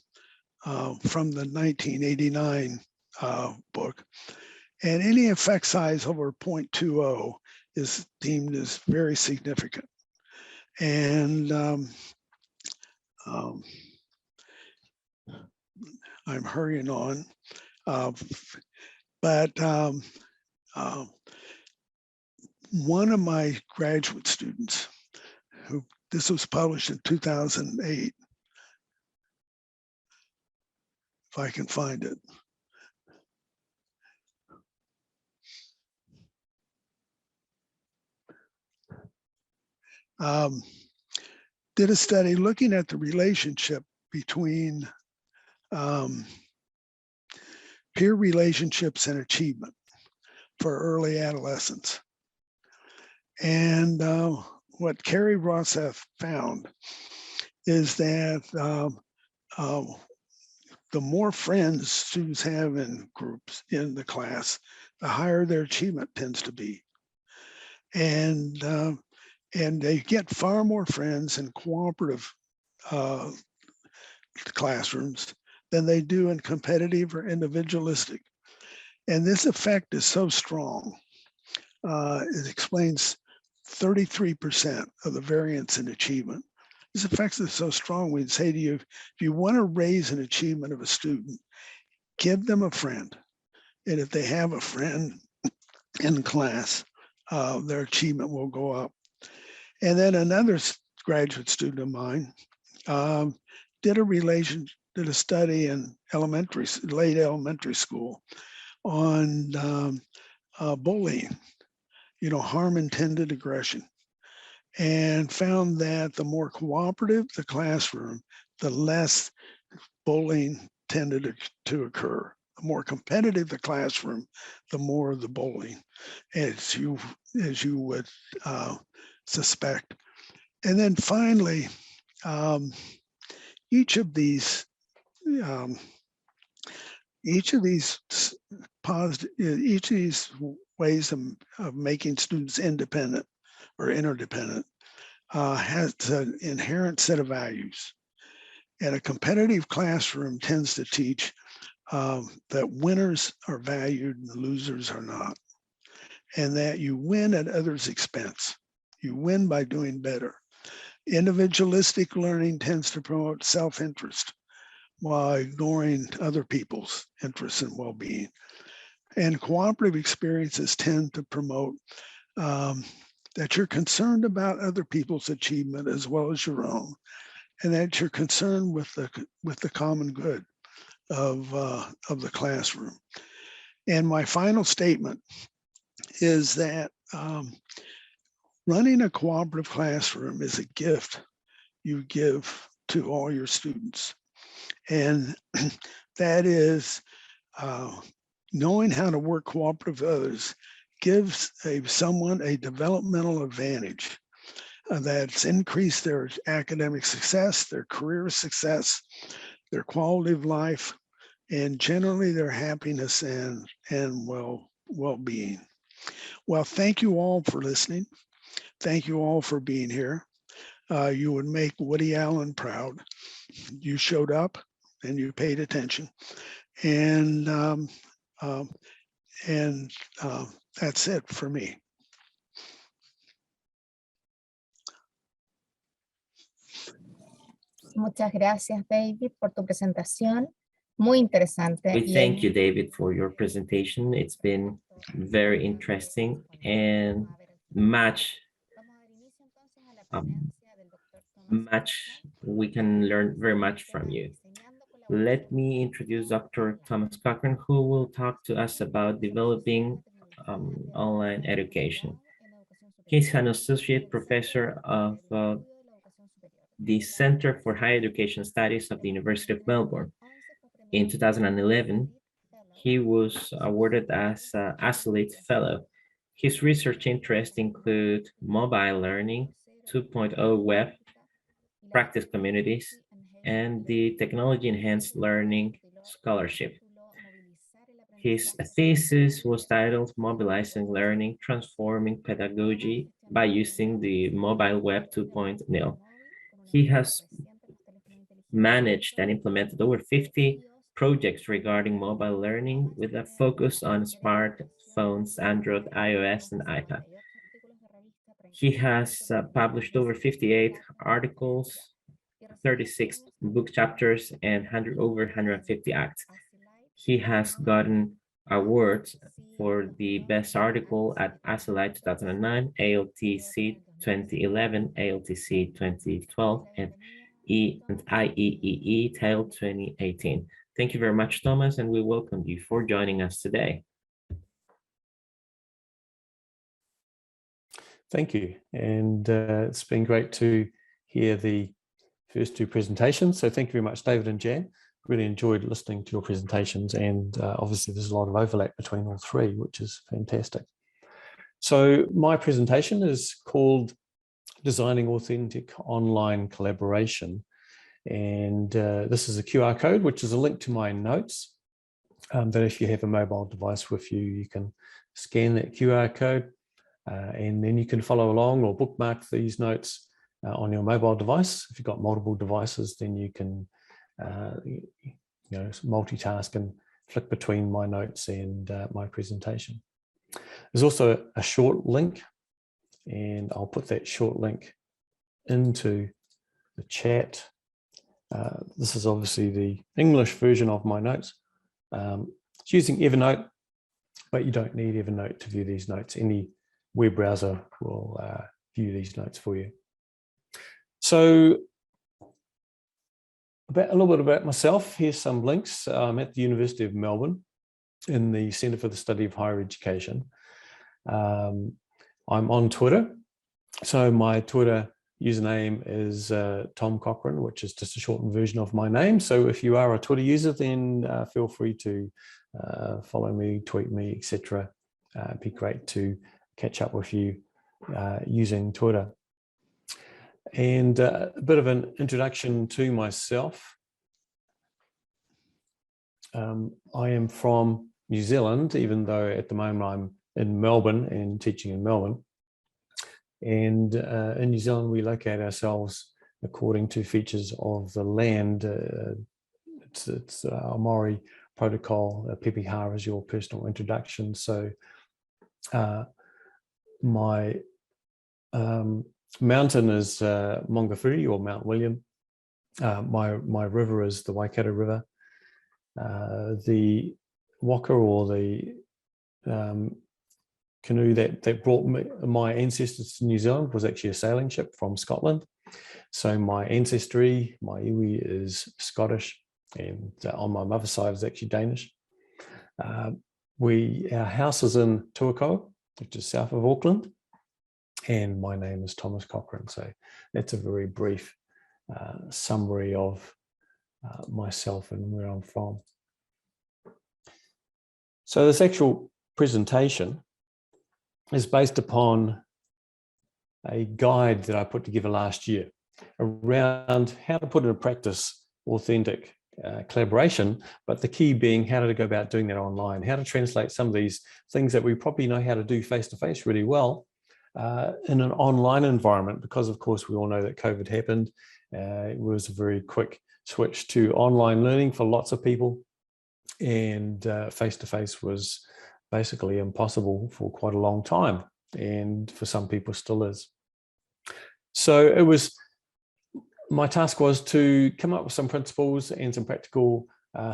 1989 book. And any effect size over 0.20 is deemed as very significant. And I'm hurrying on, but one of my graduate students, who this was published in 2008, if I can find it. Did a study looking at the relationship between peer relationships and achievement for early adolescence. And what Carrie Rosseth found is that the more friends students have in groups in the class, the higher their achievement tends to be. And they get far more friends in cooperative classrooms than they do in competitive or individualistic. And this effect is so strong. It explains 33% of the variance in achievement. This effect is so strong, we'd say to you, if you want to raise an achievement of a student, give them a friend. And if they have a friend in class, their achievement will go up. And then another graduate student of mine did a study in late elementary school on bullying, harm-intended aggression, and found that the more cooperative the classroom, the less bullying tended to occur. The more competitive the classroom, the more the bullying, as you would suspect. And then finally, each of these ways of making students independent or interdependent has an inherent set of values. And a competitive classroom tends to teach that winners are valued and losers are not. And that you win at others' expense. You win by doing better. Individualistic learning tends to promote self-interest while ignoring other people's interests and well-being. And cooperative experiences tend to promote that you're concerned about other people's achievement as well as your own, and that you're concerned with the common good of the classroom. And my final statement is that running a cooperative classroom is a gift you give to all your students. And that is knowing how to work cooperative with others gives someone a developmental advantage that's increased their academic success, their career success, their quality of life, and generally their happiness and well-being. Well, thank you all for listening. Thank you all for being here. You would make Woody Allen proud. You showed up and you paid attention. And that's it for me. Muchas gracias, David, por tu presentación. Muy interesante. We thank you, David, for your presentation. It's been very interesting and we can learn very much from you. Let me introduce Dr. Thomas Cochran, who will talk to us about developing online education. He's an associate professor of the Center for Higher Education Studies of the University of Melbourne. In 2011, he was awarded as an Accolade Fellow. His research interests include mobile learning, 2.0 web, practice communities, and the technology-enhanced learning scholarship. His thesis was titled Mobilizing Learning, Transforming Pedagogy by Using the Mobile Web 2.0. He has managed and implemented over 50 projects regarding mobile learning with a focus on smartphones, Android, iOS, and iPad. He has published over 58 articles, 36 book chapters, and over 150 acts. He has gotten awards for the best article at Accolade 2009, ALTC 2011, ALTC 2012, and IEEE TAIL 2018. Thank you very much, Thomas, and we welcome you for joining us today. Thank you, and it's been great to hear the first two presentations. So thank you very much, David and Jan. Really enjoyed listening to your presentations, and obviously there's a lot of overlap between all three, which is fantastic. So my presentation is called Designing Authentic Online Collaboration, and this is a QR code, which is a link to my notes, that if you have a mobile device with you, you can scan that QR code, and then you can follow along or bookmark these notes on your mobile device. If you've got multiple devices, then you can multitask and flick between my notes and my presentation. There's also a short link, and I'll put that short link into the chat. This is obviously the English version of my notes. It's using Evernote, but you don't need Evernote to view these notes. Any web browser will view these notes for you. So a little bit about myself. Here's some links. I'm at the University of Melbourne in the Centre for the Study of Higher Education. I'm on Twitter. So my Twitter username is Tom Cochran, which is just a shortened version of my name. So if you are a Twitter user, then feel free to follow me, tweet me, etc. It'd be great to catch up with you using Twitter. And a bit of an introduction to myself. I am from New Zealand, even though at the moment I'm in Melbourne and teaching in Melbourne. And in New Zealand, we locate ourselves according to features of the land. It's our Maori protocol. Pepeha is your personal introduction. So my mountain is Mongafuri or Mount William. My river is the Waikato River. The waka or the canoe that brought my ancestors to New Zealand was actually a sailing ship from Scotland. So my ancestry, my iwi is Scottish, and on my mother's side is actually Danish. Our house is in Tuakau, which is south of Auckland, and my name is Thomas Cochran. So that's a very brief summary of myself and where I'm from. So this actual presentation is based upon a guide that I put together last year around how to put into practice authentic collaboration, but the key being how to go about doing that online, how to translate some of these things that we probably know how to do face-to-face really well in an online environment, because of course we all know that COVID happened. It was a very quick switch to online learning for lots of people, and face-to-face was basically impossible for quite a long time, and for some people still is. So my task was to come up with some principles and some practical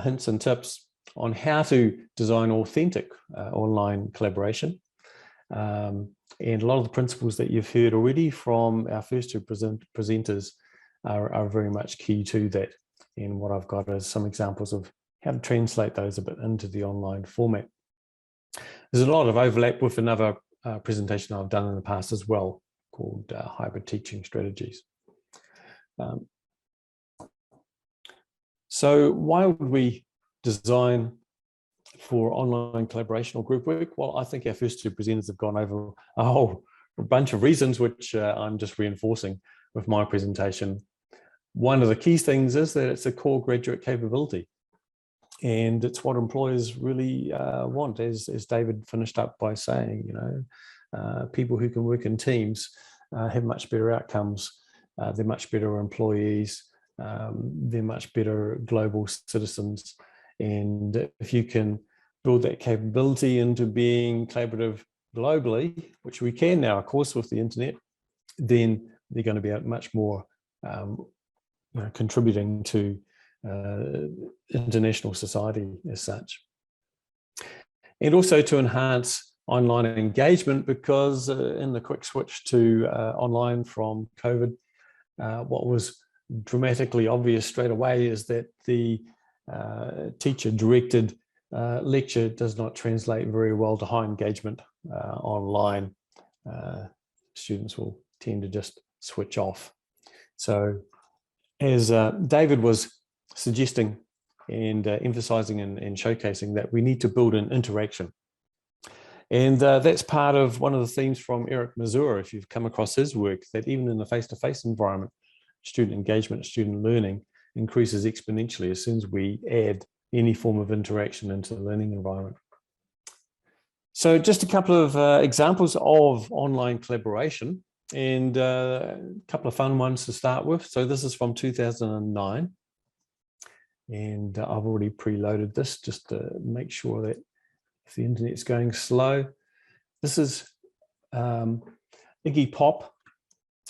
hints and tips on how to design authentic online collaboration. And a lot of the principles that you've heard already from our first two presenters are very much key to that. And what I've got is some examples of how to translate those a bit into the online format. There's a lot of overlap with another presentation I've done in the past as well, called Hybrid Teaching Strategies. So why would we design for online collaboration or group work? Well, I think our first two presenters have gone over a whole bunch of reasons, which I'm just reinforcing with my presentation. One of the key things is that it's a core graduate capability. And it's what employers really want, as David finished up by saying, people who can work in teams have much better outcomes. They're much better employees. They're much better global citizens. And if you can build that capability into being collaborative globally, which we can now, of course, with the internet, then they're going to be much more contributing to international society as such. And also to enhance online engagement, because in the quick switch to online from COVID, what was dramatically obvious straight away is that the teacher-directed lecture does not translate very well to high engagement online. Students will tend to just switch off. So as David was suggesting and emphasizing and showcasing, that we need to build an interaction. And that's part of one of the themes from Eric Mazur, if you've come across his work, that even in the face-to-face environment, student engagement, student learning increases exponentially as soon as we add any form of interaction into the learning environment. So just a couple of examples of online collaboration, and a couple of fun ones to start with. So this is from 2009. And I've already preloaded this just to make sure that if the internet's going slow. This is Iggy Pop,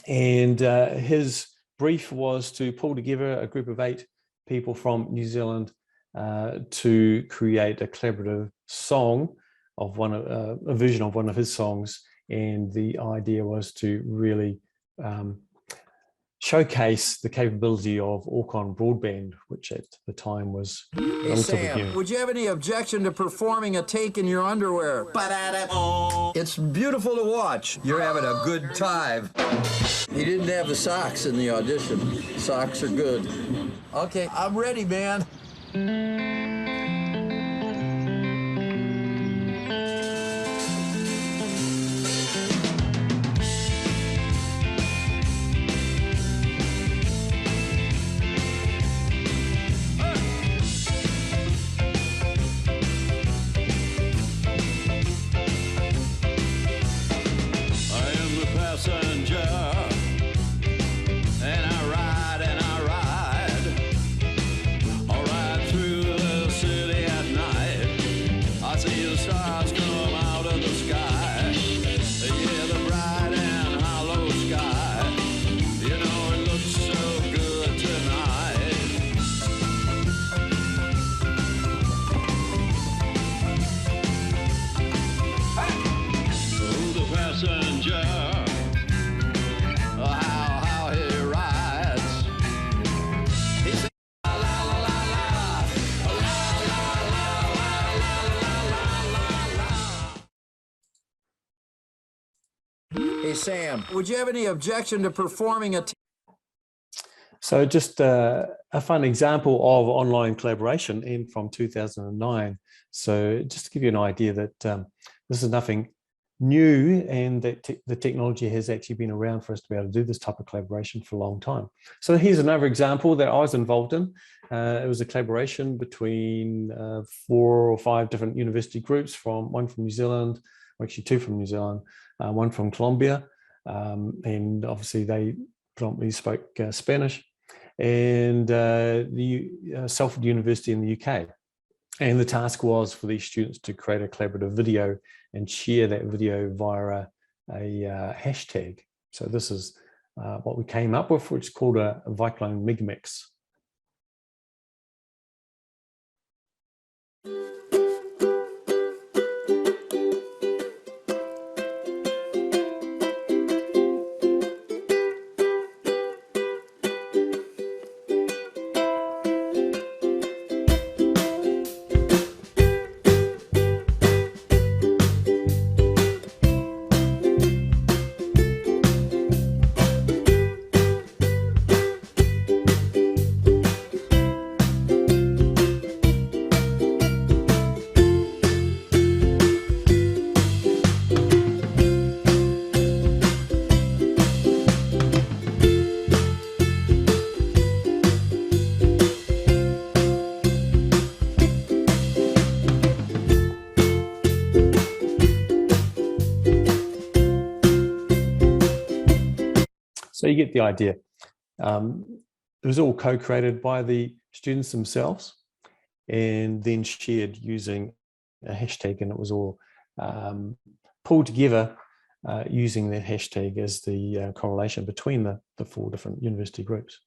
and his brief was to pull together a group of 8 people from New Zealand to create a collaborative song of a version of one of his songs. And the idea was to really showcase the capability of Orcon broadband, which at the time was relatively new. Would you have any objection to performing a take in your underwear? It's beautiful to watch. You're having a good time. He didn't have the socks in the audition. Socks are good. Okay, I'm ready, man. I am the passenger. Hey, Sam, would you have any objection to performing a So just a fun example of online collaboration in from 2009. So just to give you an idea that this is nothing new, and that the technology has actually been around for us to be able to do this type of collaboration for a long time. So here's another example that I was involved in. It was a collaboration between 4 or 5 different university groups, one from New Zealand, or actually 2 from New Zealand, one from Colombia, and obviously they predominantly spoke Spanish, and the Salford University in the UK. And the task was for these students to create a collaborative video and share that video via a hashtag. So this is what we came up with, which is called a Viclone Megmix. So you get the idea. It was all co-created by the students themselves and then shared using a hashtag, and it was all pulled together using that hashtag as the correlation between the 4 different university groups.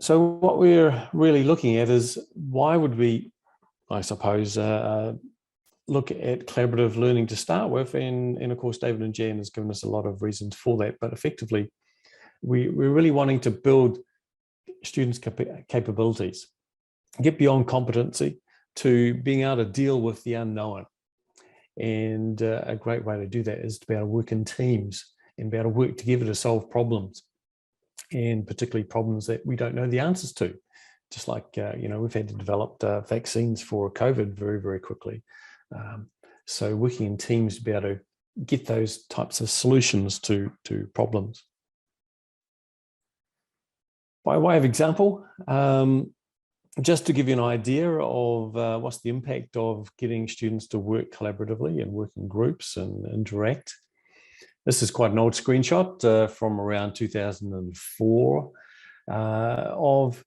So what we're really looking at is, why would we, I suppose, look at collaborative learning to start with, and of course David and Jan has given us a lot of reasons for that, but effectively we're really wanting to build students' capabilities, get beyond competency to being able to deal with the unknown. And a great way to do that is to be able to work in teams and be able to work together to solve problems, and particularly problems that we don't know the answers to. Just like, we've had to develop vaccines for COVID very, very quickly. So working in teams to be able to get those types of solutions to problems. By way of example, just to give you an idea of what's the impact of getting students to work collaboratively and work in groups and interact. This is quite an old screenshot from around 2004 of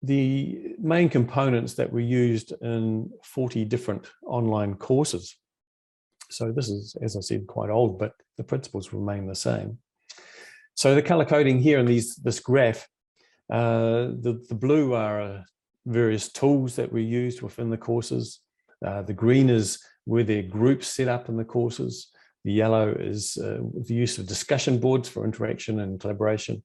the main components that were used in 40 different online courses. So this is, as I said, quite old, but the principles remain the same. So the color coding here in this graph, the blue are various tools that were used within the courses. The green is where their groups set up in the courses. The yellow is the use of discussion boards for interaction and collaboration.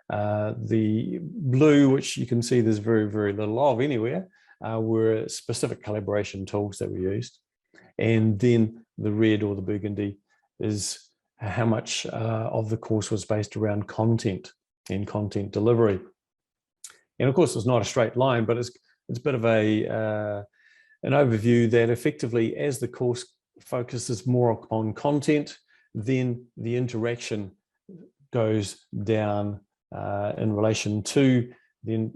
The blue, which you can see there's very, very little of anywhere, were specific collaboration tools that were used. And then the red or the burgundy is how much of the course was based around content and content delivery. And of course, it's not a straight line, but it's a bit of an overview that effectively, as the course focuses more on content, then the interaction goes down in relation to the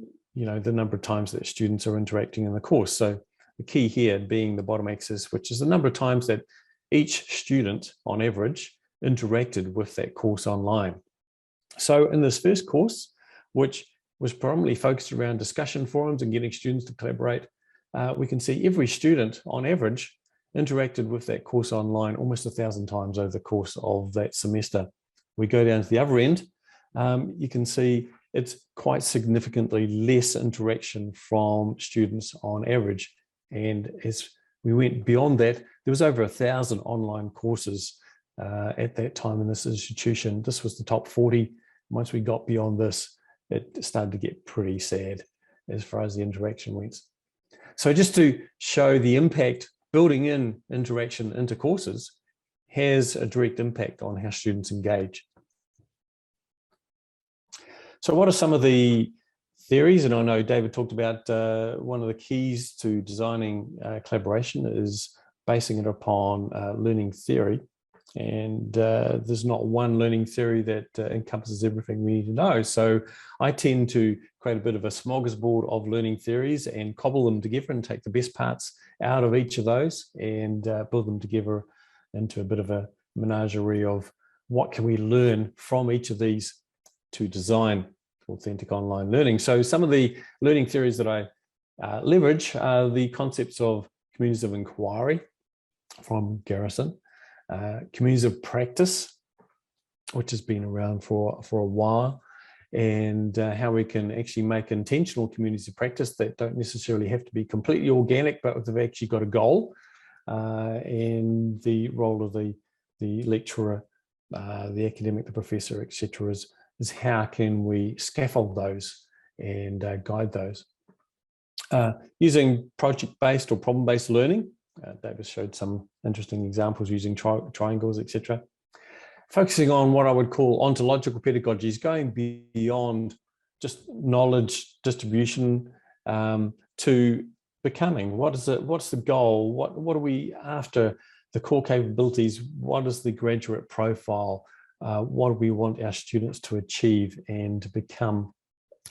number of times that students are interacting in the course. So the key here being the bottom axis, which is the number of times that each student on average interacted with that course online. So in this first course, which was primarily focused around discussion forums and getting students to collaborate, we can see every student on average interacted with that course online almost 1,000 times over the course of that semester. We go down to the other end, you can see it's quite significantly less interaction from students on average. And as we went beyond that, there was over 1,000 online courses at that time in this institution. This was the top 40. Once we got beyond this, it started to get pretty sad as far as the interaction went. So just to show the impact building in interaction into courses has a direct impact on how students engage. So what are some of the theories? And I know David talked about one of the keys to designing collaboration is basing it upon learning theory. And there's not one learning theory that encompasses everything we need to know. So I tend to create a bit of a smorgasbord of learning theories and cobble them together and take the best parts out of each of those and build them together into a bit of a menagerie of what can we learn from each of these to design authentic online learning. So some of the learning theories that I leverage are the concepts of communities of inquiry from Garrison, communities of practice, which has been around for a while, and how we can actually make intentional communities of practice that don't necessarily have to be completely organic, but they've actually got a goal, and the role of the lecturer, the academic, the professor, etc. is how can we scaffold those and guide those. Using project-based or problem-based learning, David showed some interesting examples using triangles, etc. Focusing on what I would call ontological pedagogies, going beyond just knowledge distribution to becoming. What is it? What's the goal? What are we after? The core capabilities. What is the graduate profile? What do we want our students to achieve and to become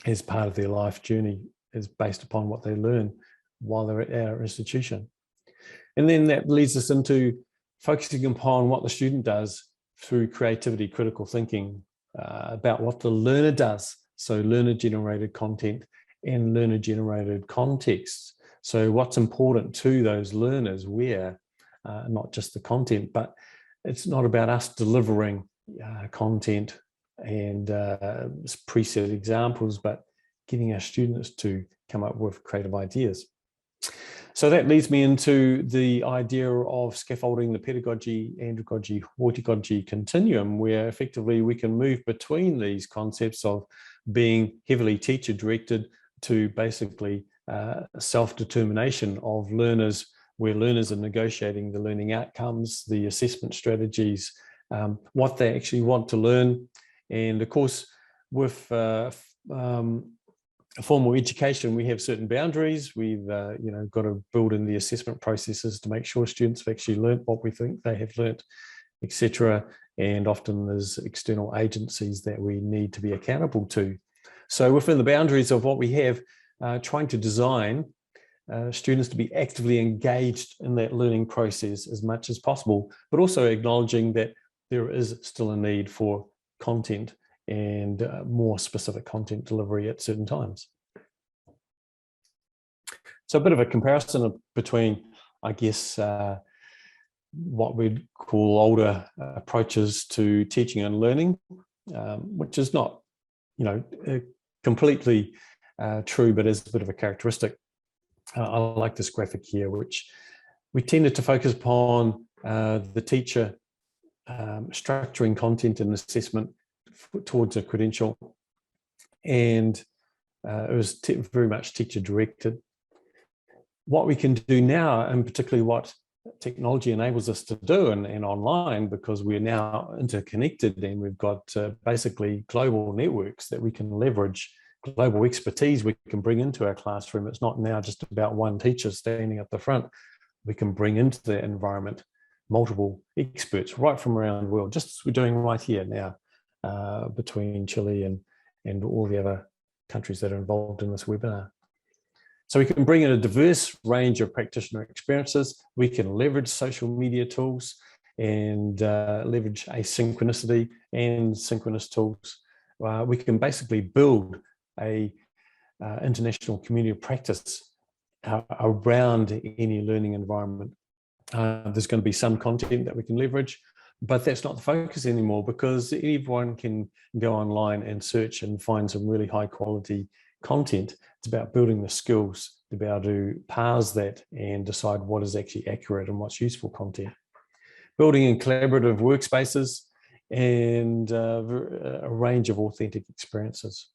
as part of their life journey is based upon what they learn while they're at our institution. And then that leads us into focusing upon what the student does through creativity, critical thinking, about what the learner does. So learner-generated content and learner-generated contexts. So what's important to those learners where, not just the content, but it's not about us delivering content and preset examples, but getting our students to come up with creative ideas. So that leads me into the idea of scaffolding the pedagogy, andragogy, hortigogy continuum, where effectively we can move between these concepts of being heavily teacher-directed to basically self-determination of learners, where learners are negotiating the learning outcomes, the assessment strategies, what they actually want to learn. And of course, with formal education, we have certain boundaries. We've got to build in the assessment processes to make sure students have actually learnt what we think they have learnt, etc. And often there's external agencies that we need to be accountable to. So within the boundaries of what we have, trying to design students to be actively engaged in that learning process as much as possible, but also acknowledging that there is still a need for content and more specific content delivery at certain times. So a bit of a comparison between, I guess, what we'd call older approaches to teaching and learning, which is not, completely true, but is a bit of a characteristic. I like this graphic here, which we tended to focus upon the teacher structuring content and assessment towards a credential, and it was very much teacher directed. What we can do now, and particularly what technology enables us to do and online, because we're now interconnected and we've got basically global networks that we can leverage, global expertise we can bring into our classroom. It's not now just about one teacher standing at the front. We can bring into the environment multiple experts right from around the world, just as we're doing right here now. Between Chile and all the other countries that are involved in this webinar. So we can bring in a diverse range of practitioner experiences. We can leverage social media tools and leverage asynchronicity and synchronous tools. We can basically build a international community of practice around any learning environment. There's going to be some content that we can leverage, but that's not the focus anymore, because everyone can go online and search and find some really high quality content. It's about building the skills to be able to parse that and decide what is actually accurate and what's useful content. Building in collaborative workspaces and a range of authentic experiences.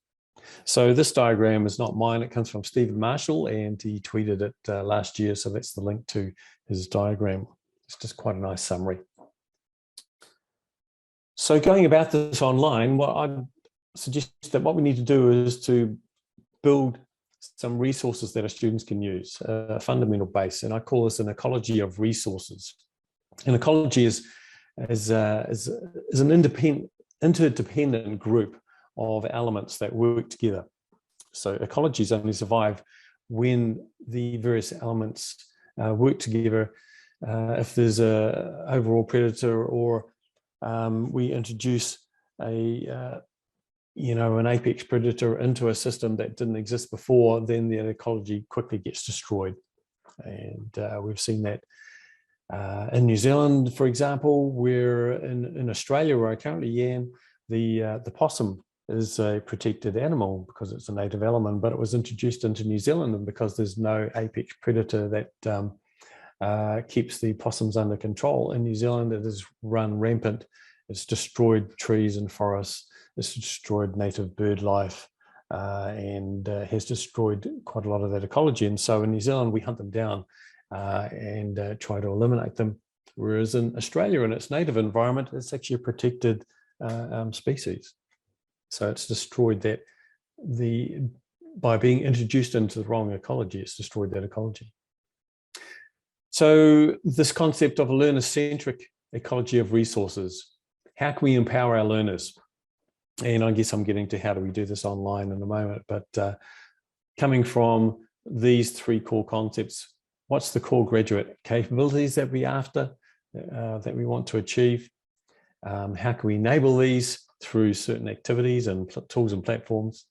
So this diagram is not mine. It comes from Stephen Marshall, and he tweeted it last year. So that's the link to his diagram. It's just quite a nice summary. So going about this online, what I suggest that what we need to do is to build some resources that our students can use, a fundamental base, and I call this an ecology of resources. An ecology is an interdependent group of elements that work together. So ecologies only survive when the various elements work together. If there's a overall predator, or we introduce an apex predator into a system that didn't exist before, then the ecology quickly gets destroyed. And we've seen that in New Zealand, for example, where in Australia, where I currently am, the possum is a protected animal because it's a native element, but it was introduced into New Zealand, and because there's no apex predator that keeps the possums under control in New Zealand, it has run rampant. It's destroyed trees and forests. It's destroyed native bird life, and has destroyed quite a lot of that ecology. And so in New Zealand, we hunt them down and try to eliminate them. Whereas in Australia, in its native environment, it's actually a protected species. So it's destroyed that by being introduced into the wrong ecology, it's destroyed that ecology. So this concept of a learner-centric ecology of resources, how can we empower our learners? And I guess I'm getting to how do we do this online in a moment, but coming from these three core concepts, what's the core graduate capabilities that we after, that we want to achieve? How can we enable these through certain activities and tools and platforms?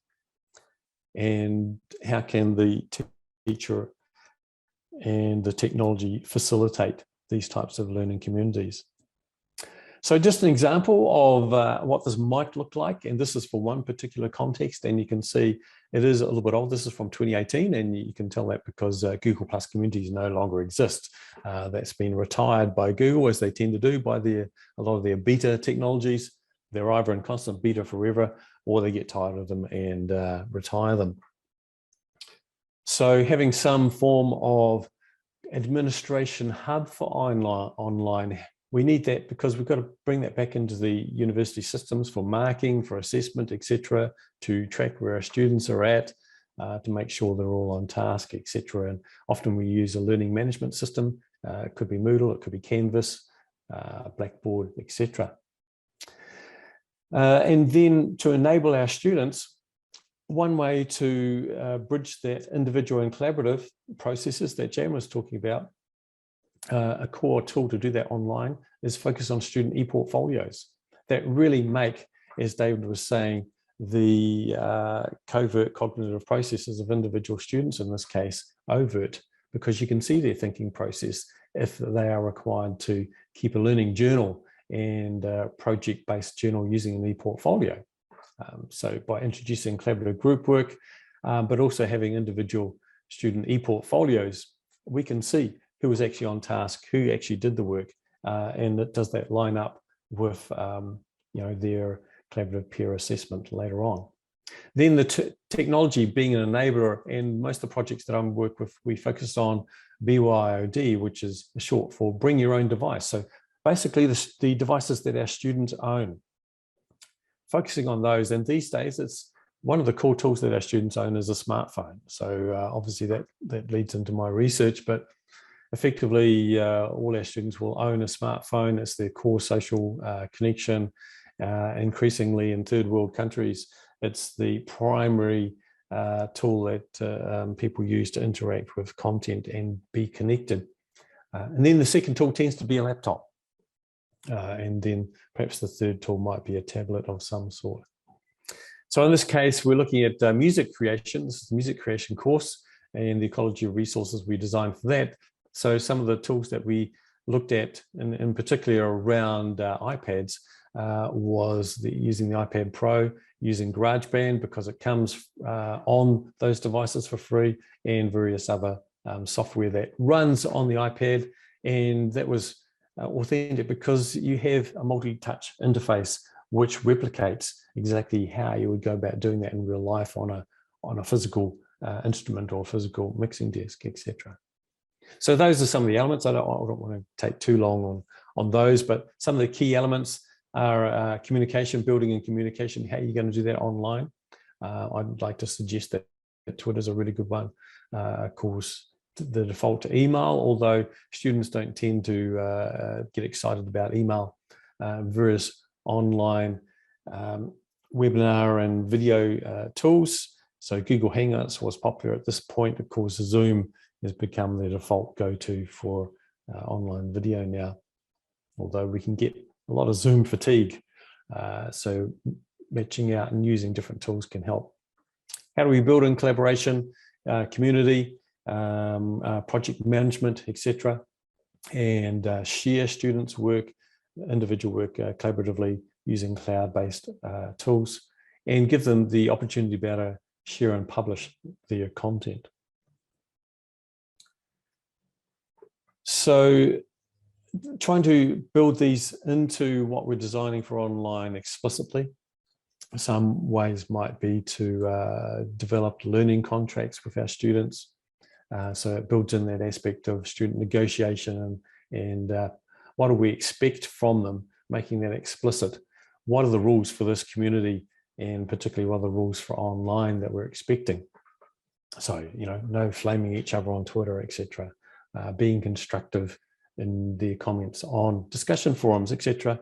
And how can the teacher and the technology facilitate these types of learning communities? So just an example of what this might look like, and this is for one particular context, and you can see it is a little bit old. This is from 2018, and you can tell that because Google Plus communities no longer exist. That's been retired by Google, as they tend to do by a lot of their beta technologies. They're either in constant beta forever, or they get tired of them and retire them. So having some form of administration hub for online, we need that because we've got to bring that back into the university systems for marking, for assessment, etc., to track where our students are at, to make sure they're all on task, etc. And often we use a learning management system. It could be Moodle, it could be Canvas, Blackboard, etc. And then to enable our students, one way to bridge that individual and collaborative processes that Jan was talking about, a core tool to do that online is focus on student e-portfolios that really make, as David was saying, the covert cognitive processes of individual students, in this case, overt, because you can see their thinking process if they are required to keep a learning journal and project-based journal using an e-portfolio. So by introducing collaborative group work, but also having individual student e-portfolios, we can see who was actually on task, who actually did the work, and it does that line up with their collaborative peer assessment later on. Then the technology being an enabler, and most of the projects that I work with, we focus on BYOD, which is short for bring your own device. So basically the devices that our students own, focusing on those. And these days, it's one of the core tools that our students own is a smartphone. So obviously that leads into my research, but effectively all our students will own a smartphone. It's their core social connection. Increasingly in third world countries, it's the primary tool that people use to interact with content and be connected. And then the second tool tends to be a laptop. And then perhaps the third tool might be a tablet of some sort. So in this case, we're looking at music creation. This is the music creation course and the ecology of resources we designed for that. So some of the tools that we looked at, in particular around iPads, was using the iPad Pro, using GarageBand because it comes on those devices for free, and various other software that runs on the iPad. And that was authentic because you have a multi-touch interface which replicates exactly how you would go about doing that in real life on a physical instrument or physical mixing desk, etc. So those are some of the elements. I don't want to take too long on those, but some of the key elements are communication, building and communication. How are you going to do that online? I'd like to suggest that Twitter is a really good one. Of course, the default to email, although students don't tend to get excited about email. Various online webinar and video tools. So Google Hangouts was popular at this point. Of course, Zoom has become the default go-to for online video now, although we can get a lot of Zoom fatigue. So matching out and using different tools can help. How do we build in collaboration, community, project management, etc., and share students' work, individual work collaboratively using cloud-based tools, and give them the opportunity to be able to share and publish their content. So trying to build these into what we're designing for online explicitly. Some ways might be to develop learning contracts with our students. So it builds in that aspect of student negotiation and what do we expect from them, making that explicit. What are the rules for this community, and particularly what are the rules for online that we're expecting? So, you know, no flaming each other on Twitter, etc. Being constructive in their comments on discussion forums, etc.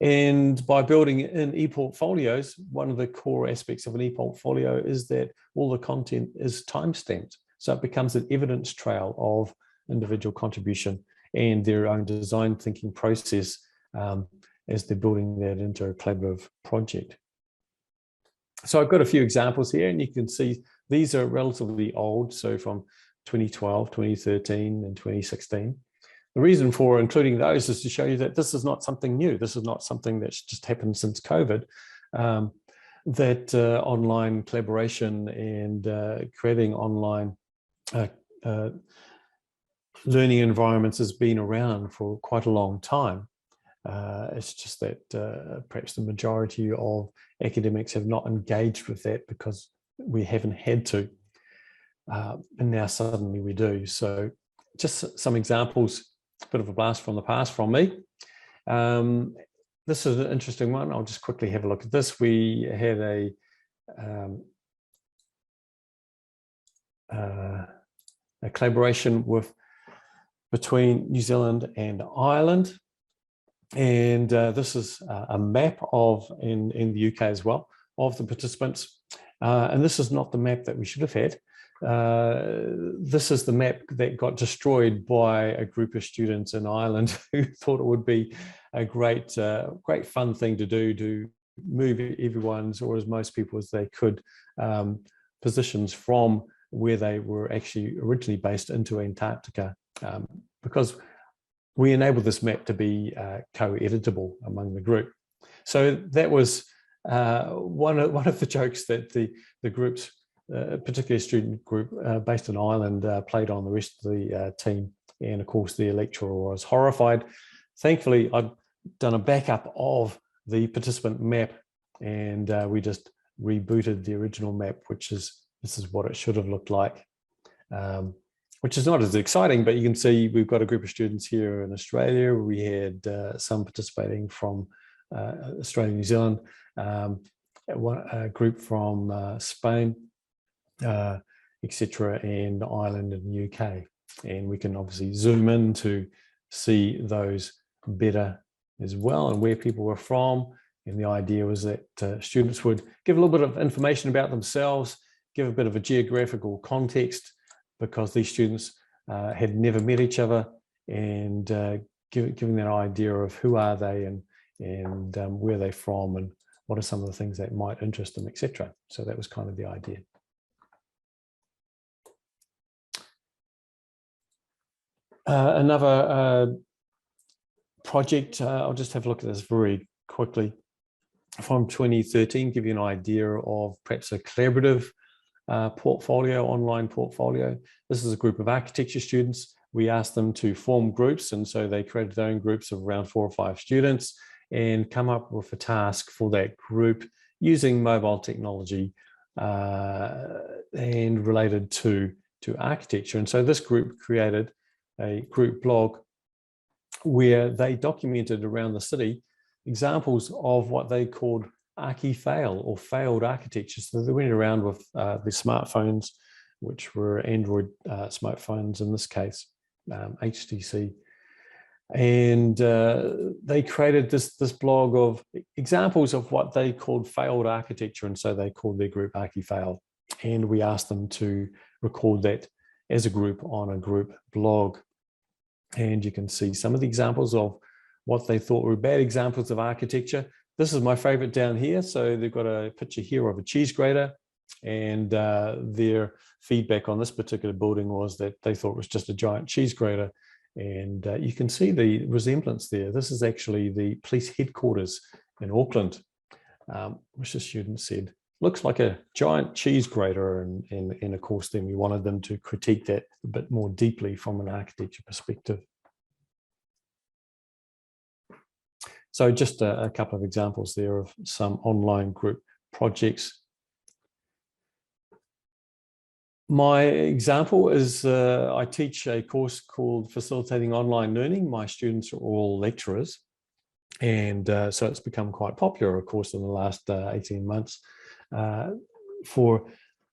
And by building in e-portfolios, one of the core aspects of an e-portfolio is that all the content is timestamped. So it becomes an evidence trail of individual contribution and their own design thinking process as they're building that into a collaborative project. So I've got a few examples here, and you can see these are relatively old, so from 2012, 2013, and 2016. The reason for including those is to show you that this is not something new. This is not something that's just happened since COVID. That online collaboration and creating online learning environments has been around for quite a long time. It's just that perhaps the majority of academics have not engaged with that because we haven't had to, and now suddenly we do. So just some examples, a bit of a blast from the past from me. This is an interesting one. I'll just quickly have a look at this. We had a collaboration between New Zealand and Ireland. And this is a map of, in the UK as well, of the participants. And this is not the map that we should have had. This is the map that got destroyed by a group of students in Ireland who thought it would be a great fun thing to do, to move everyone's, or as most people as they could, positions from where they were actually originally based into Antarctica, because we enabled this map to be co-editable among the group. So that was one of the jokes that the groups, particularly a student group based in Ireland, played on the rest of the team. And of course, their lecturer was horrified. Thankfully, I'd done a backup of the participant map, and we just rebooted the original map, this is what it should have looked like. Which is not as exciting, but you can see we've got a group of students here in Australia. We had some participating from Australia, New Zealand, a group from Spain, etc., and Ireland and the UK. And we can obviously zoom in to see those better as well and where people were from. And the idea was that students would give a little bit of information about themselves, give a bit of a geographical context, because these students had never met each other, and giving that idea of who are they and where they're from and what are some of the things that might interest them, etc. So that was kind of the idea. Another project, I'll just have a look at this very quickly, from 2013, give you an idea of perhaps a collaborative portfolio, online portfolio. This is a group of architecture students. We asked them to form groups, and so they created their own groups of around 4 or 5 students, and come up with a task for that group using mobile technology and related to architecture. And so this group created a group blog where they documented around the city examples of what they called archi-fail or failed architecture. So they went around with their smartphones, which were Android smartphones in this case, HTC. And they created this blog of examples of what they called failed architecture. And so they called their group archi-fail. And we asked them to record that as a group on a group blog. And you can see some of the examples of what they thought were bad examples of architecture. This is my favorite down here. So they've got a picture here of a cheese grater, and their feedback on this particular building was that they thought it was just a giant cheese grater. And you can see the resemblance there. This is actually the police headquarters in Auckland, which the student said, looks like a giant cheese grater. And of course, then we wanted them to critique that a bit more deeply from an architecture perspective. So just a couple of examples there of some online group projects. My example is I teach a course called Facilitating Online Learning. My students are all lecturers. And so it's become quite popular, of course, in the last 18 months for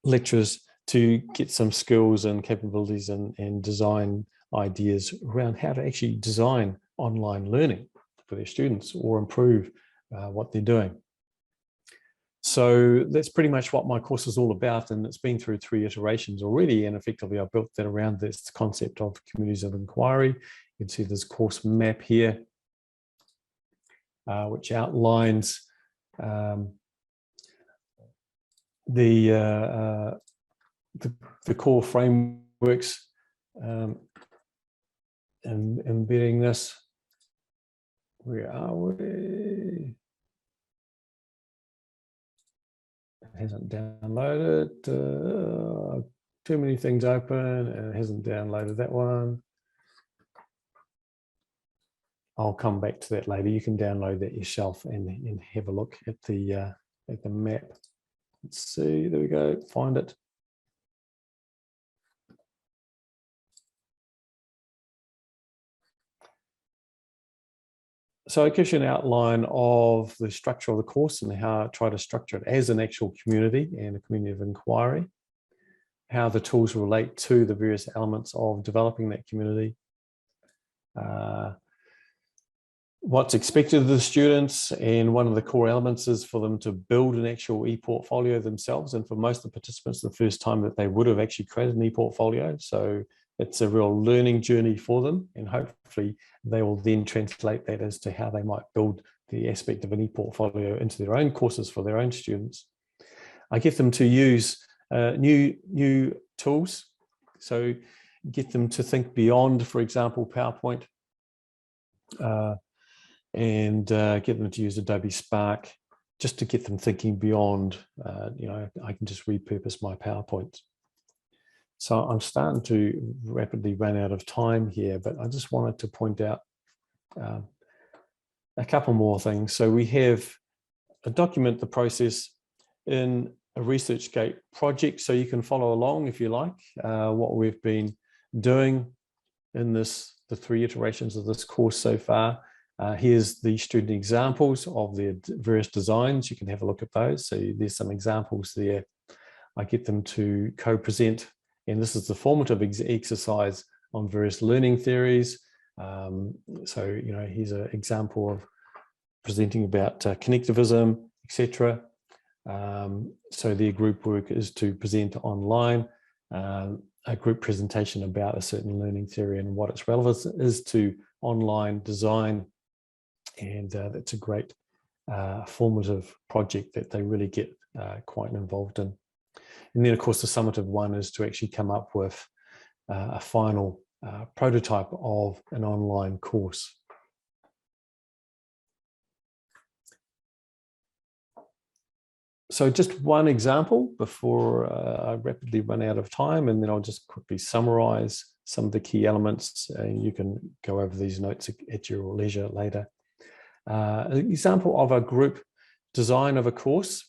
lecturers to get some skills and capabilities and design ideas around how to actually design online learning for their students or improve what they're doing. So that's pretty much what my course is all about, and it's been through 3 iterations already, and effectively I built that around this concept of communities of inquiry. You can see this course map here, which outlines the core frameworks and embedding this. Where are we? It hasn't downloaded. Too many things open, and it hasn't downloaded that one. I'll come back to that later. You can download that yourself and have a look at the map. Let's see. There we go. Find it. So it gives you an outline of the structure of the course and how I try to structure it as an actual community and a community of inquiry, how the tools relate to the various elements of developing that community, what's expected of the students, and one of the core elements is for them to build an actual e-portfolio themselves. And for most of the participants, the first time that they would have actually created an e-portfolio. So it's a real learning journey for them, and hopefully they will then translate that as to how they might build the aspect of an e-portfolio into their own courses for their own students. I get them to use new tools. So get them to think beyond, for example, PowerPoint, and get them to use Adobe Spark, just to get them thinking beyond, I can just repurpose my PowerPoint. So I'm starting to rapidly run out of time here, but I just wanted to point out a couple more things. So we have document the process in a ResearchGate project, so you can follow along if you like what we've been doing in the 3 iterations of this course so far. Here's the student examples of their various designs. You can have a look at those. So there's some examples there. I get them to co-present, and this is the formative exercise on various learning theories. So, here's an example of presenting about connectivism, etc. So their group work is to present online a group presentation about a certain learning theory and what its relevance is to online design. And that's a great formative project that they really get quite involved in. And then, of course, the summative one is to actually come up with a final prototype of an online course. So just one example before I rapidly run out of time, and then I'll just quickly summarize some of the key elements. You can go over these notes at your leisure later. An example of a group design of a course,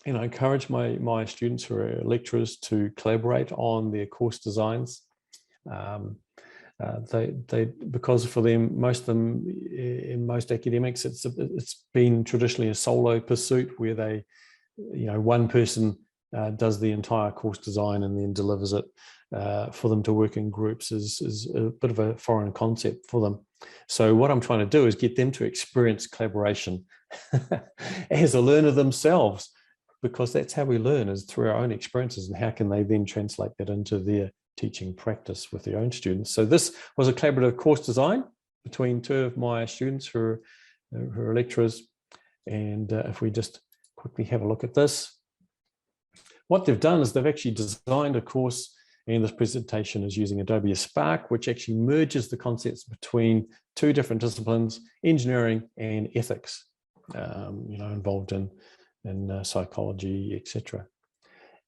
and I encourage my students who are lecturers to collaborate on their course designs. Because for them, most of them, in most academics, it's been traditionally a solo pursuit where they, one person does the entire course design and then delivers it. For them to work in groups is a bit of a foreign concept for them. So what I'm trying to do is get them to experience collaboration as a learner themselves, because that's how we learn, is through our own experiences, and how can they then translate that into their teaching practice with their own students. So this was a collaborative course design between two of my students who are lecturers. And if we just quickly have a look at this, what they've done is they've actually designed a course, and this presentation is using Adobe Spark, which actually merges the concepts between two different disciplines, engineering and ethics, involved in psychology, etc.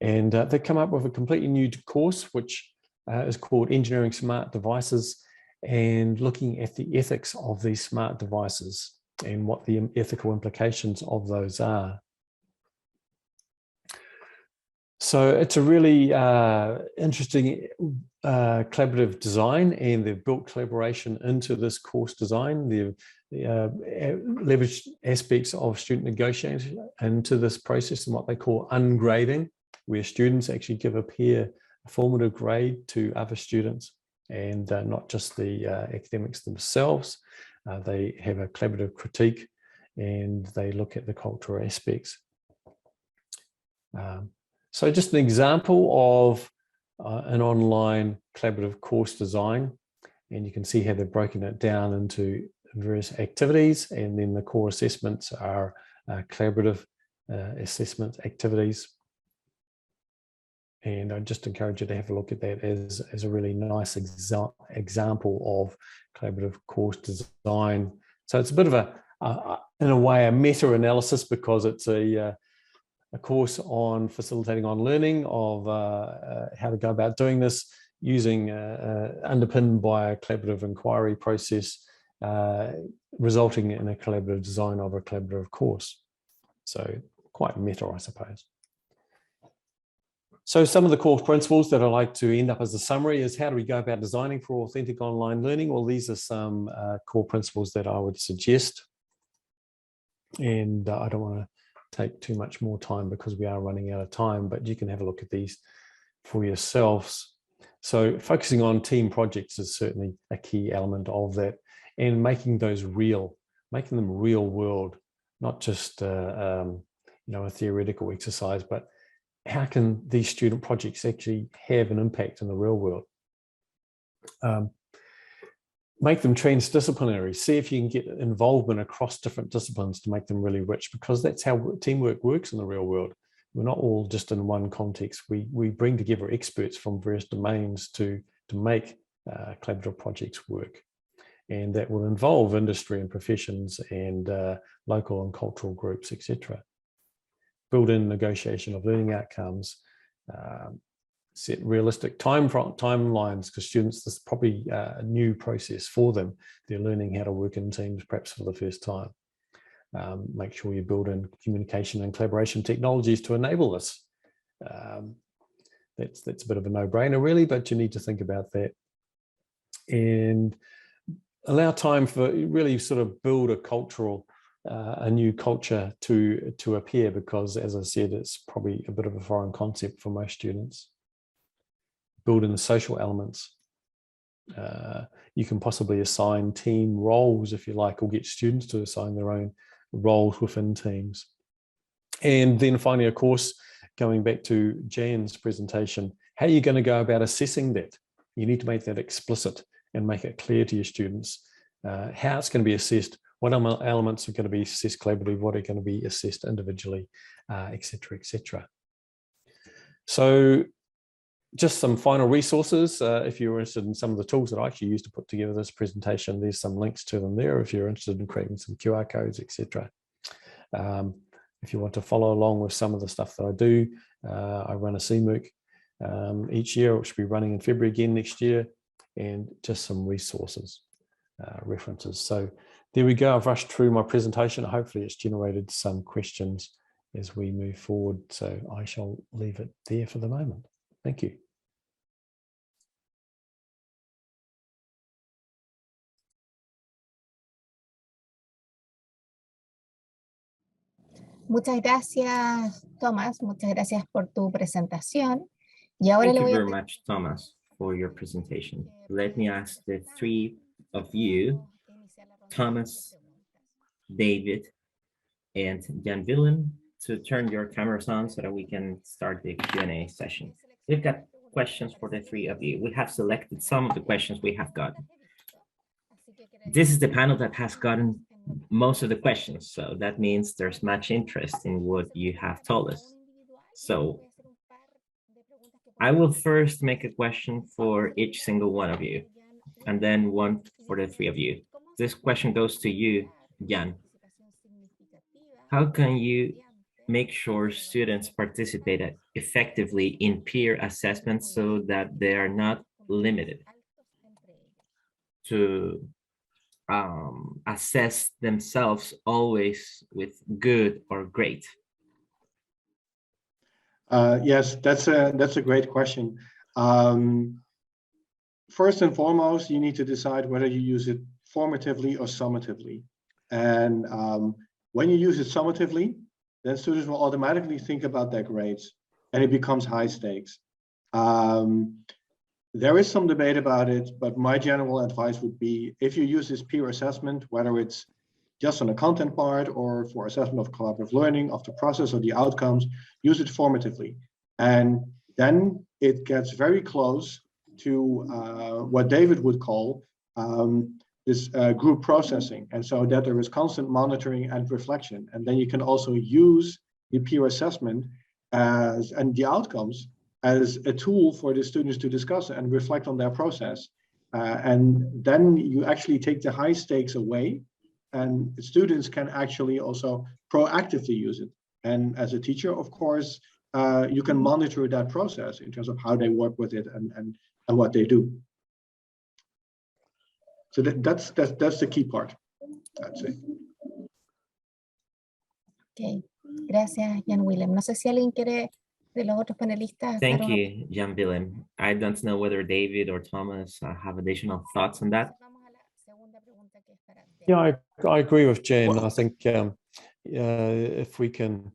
And they've come up with a completely new course, which is called Engineering Smart Devices, and looking at the ethics of these smart devices and what the ethical implications of those are. So it's a really interesting collaborative design, and they've built collaboration into this course design. They've leveraged aspects of student negotiation into this process, and what they call ungrading, where students actually give a peer a formative grade to other students, and not just the academics themselves. They have a collaborative critique, and they look at the cultural aspects. So just an example of an online collaborative course design, and you can see how they've broken it down into various activities, and then the core assessments are collaborative assessment activities. And I just encourage you to have a look at that as a really nice example of collaborative course design. So it's a bit of in a way, a meta-analysis, because it's a course on facilitating on learning of how to go about doing this, using underpinned by a collaborative inquiry process, resulting in a collaborative design of a collaborative course. So quite meta, I suppose. So some of the core principles that I like to end up as a summary is, how do we go about designing for authentic online learning? Well, these are some core principles that I would suggest. And I don't want to take too much more time because we are running out of time, but you can have a look at these for yourselves. So focusing on team projects is certainly a key element of that, and making those real, making them real world, not just a theoretical exercise, but how can these student projects actually have an impact in the real world? Make them transdisciplinary. See if you can get involvement across different disciplines to make them really rich, because that's how teamwork works in the real world. We're not all just in one context. We bring together experts from various domains to make collaborative projects work. And that will involve industry and professions and local and cultural groups, etc. Build in negotiation of learning outcomes, set realistic timelines, because students, this is probably a new process for them. They're learning how to work in teams perhaps for the first time. Make sure you build in communication and collaboration technologies to enable this. That's a bit of a no-brainer really, but you need to think about that. And allow time for really sort of build a new culture to appear, because as I said, it's probably a bit of a foreign concept for most students. Build in the social elements. You can possibly assign team roles if you like, or get students to assign their own roles within teams. And then finally, of course, going back to Jan's presentation, how are you going to go about assessing that? You need to make that explicit and make it clear to your students how it's going to be assessed, what elements are going to be assessed collaboratively, what are going to be assessed individually, etc., etc. So just some final resources. If you're interested in some of the tools that I actually used to put together this presentation, there's some links to them there if you're interested in creating some QR codes, etc. If you want to follow along with some of the stuff that I do, I run a CMOOC each year, which will be running in February again next year, and just some resources. references. So there we go. I've rushed through my presentation. Hopefully it's generated some questions as we move forward. So I shall leave it there for the moment. Thank you. Muchas gracias, Tomás. Muchas gracias por tu presentación. Y ahora Thank le you voy a very much, Thomas, for your presentation. Let me ask the three of you, Thomas, David, and Jan Willem, to turn your cameras on so that we can start the Q&A session. We've got questions for the three of you. We have selected some of the questions we have gotten. This is the panel that has gotten most of the questions, so that means there's much interest in what you have told us. So I will first make a question for each single one of you, and then one for the three of you. This question goes to you, Jan. How can you make sure students participate effectively in peer assessments so that they are not limited to assess themselves always with good or great? Yes, that's a great question. First and foremost, you need to decide whether you use it formatively or summatively. And when you use it summatively, then students will automatically think about their grades, and it becomes high stakes. There is some debate about it, but my general advice would be, if you use this peer assessment, whether it's just on the content part or for assessment of collaborative learning, of the process or the outcomes, use it formatively. And then it gets very close to what David would call this group processing. And so that there is constant monitoring and reflection. And then you can also use the peer assessment and the outcomes as a tool for the students to discuss and reflect on their process. And then you actually take the high stakes away, and students can actually also proactively use it. And as a teacher, of course, you can monitor that process in terms of how they work with it and what they do. So that's the key part, I'd say. Okay, gracias, Jan Willem. No sé si alguien quiere de los otros panelistas. Thank you, Jan Willem. I don't know whether David or Thomas have additional thoughts on that. Yeah, I agree with Jan. I think if we can,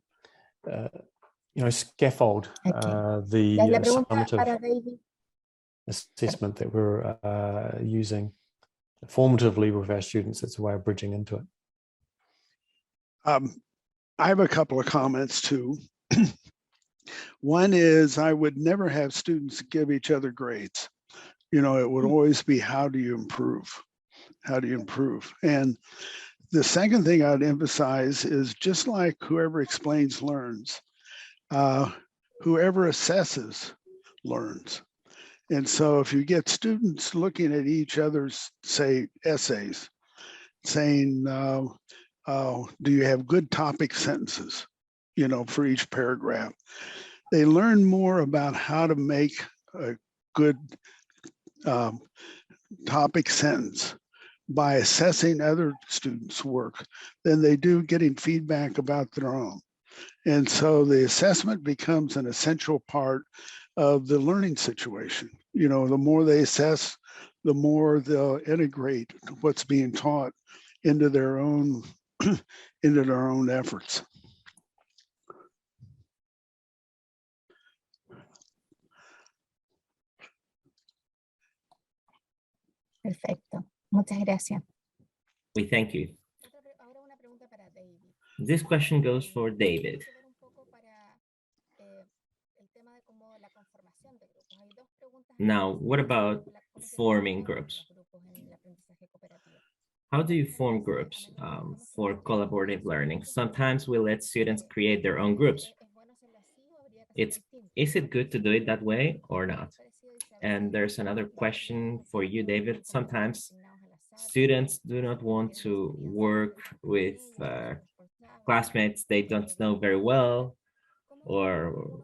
scaffold the summative assessment that we're using formatively with our students, it's a way of bridging into it. I have a couple of comments too. One is, I would never have students give each other grades. It would always be, how do you improve? How do you improve? And the second thing I'd emphasize is, just like whoever explains learns, whoever assesses learns. And so if you get students looking at each other's, say, essays, saying, do you have good topic sentences, for each paragraph, they learn more about how to make a good topic sentence by assessing other students' work than they do getting feedback about their own. And so the assessment becomes an essential part of the learning situation. The more they assess, the more they'll integrate what's being taught into their own efforts. Perfecto. Muchas gracias. We thank you. This question goes for David. Now, what about forming groups? How do you form groups for collaborative learning? Sometimes we let students create their own groups. Is it good to do it that way or not? And there's another question for you, David. Sometimes students do not want to work with classmates they don't know very well, or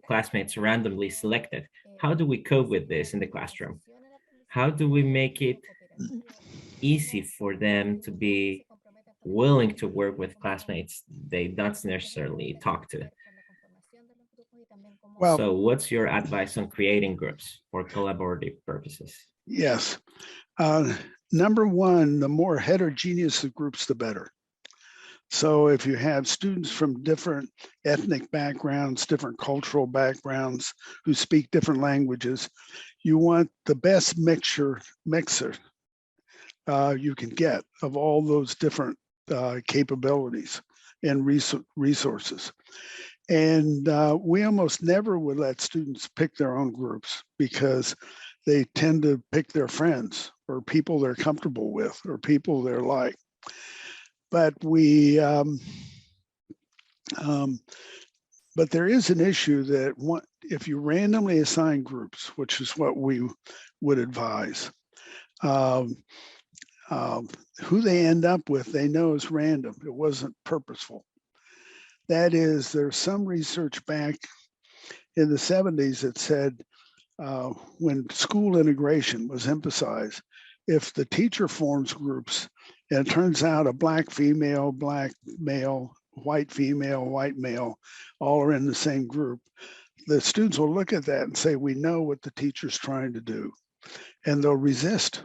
classmates randomly selected. How do we cope with this in the classroom? how do we make it easy for them to be willing to work with classmates they don't necessarily talk to? Well, So what's your advice on creating groups for collaborative purposes? yes. Number one, the more heterogeneous the groups, the better. So if you have students from different ethnic backgrounds, different cultural backgrounds, who speak different languages, you want the best mixer you can get of all those different capabilities and resources. And we almost never would let students pick their own groups because they tend to pick their friends or people they're comfortable with or people they're like. But but there is an issue that if you randomly assign groups, which is what we would advise, who they end up with, they know is random. It wasn't purposeful. That is, there's some research back in the 70s that said when school integration was emphasized, if the teacher forms groups, and it turns out a black female, black male, white female, white male, all are in the same group, the students will look at that and say, we know what the teacher's trying to do, and they'll resist.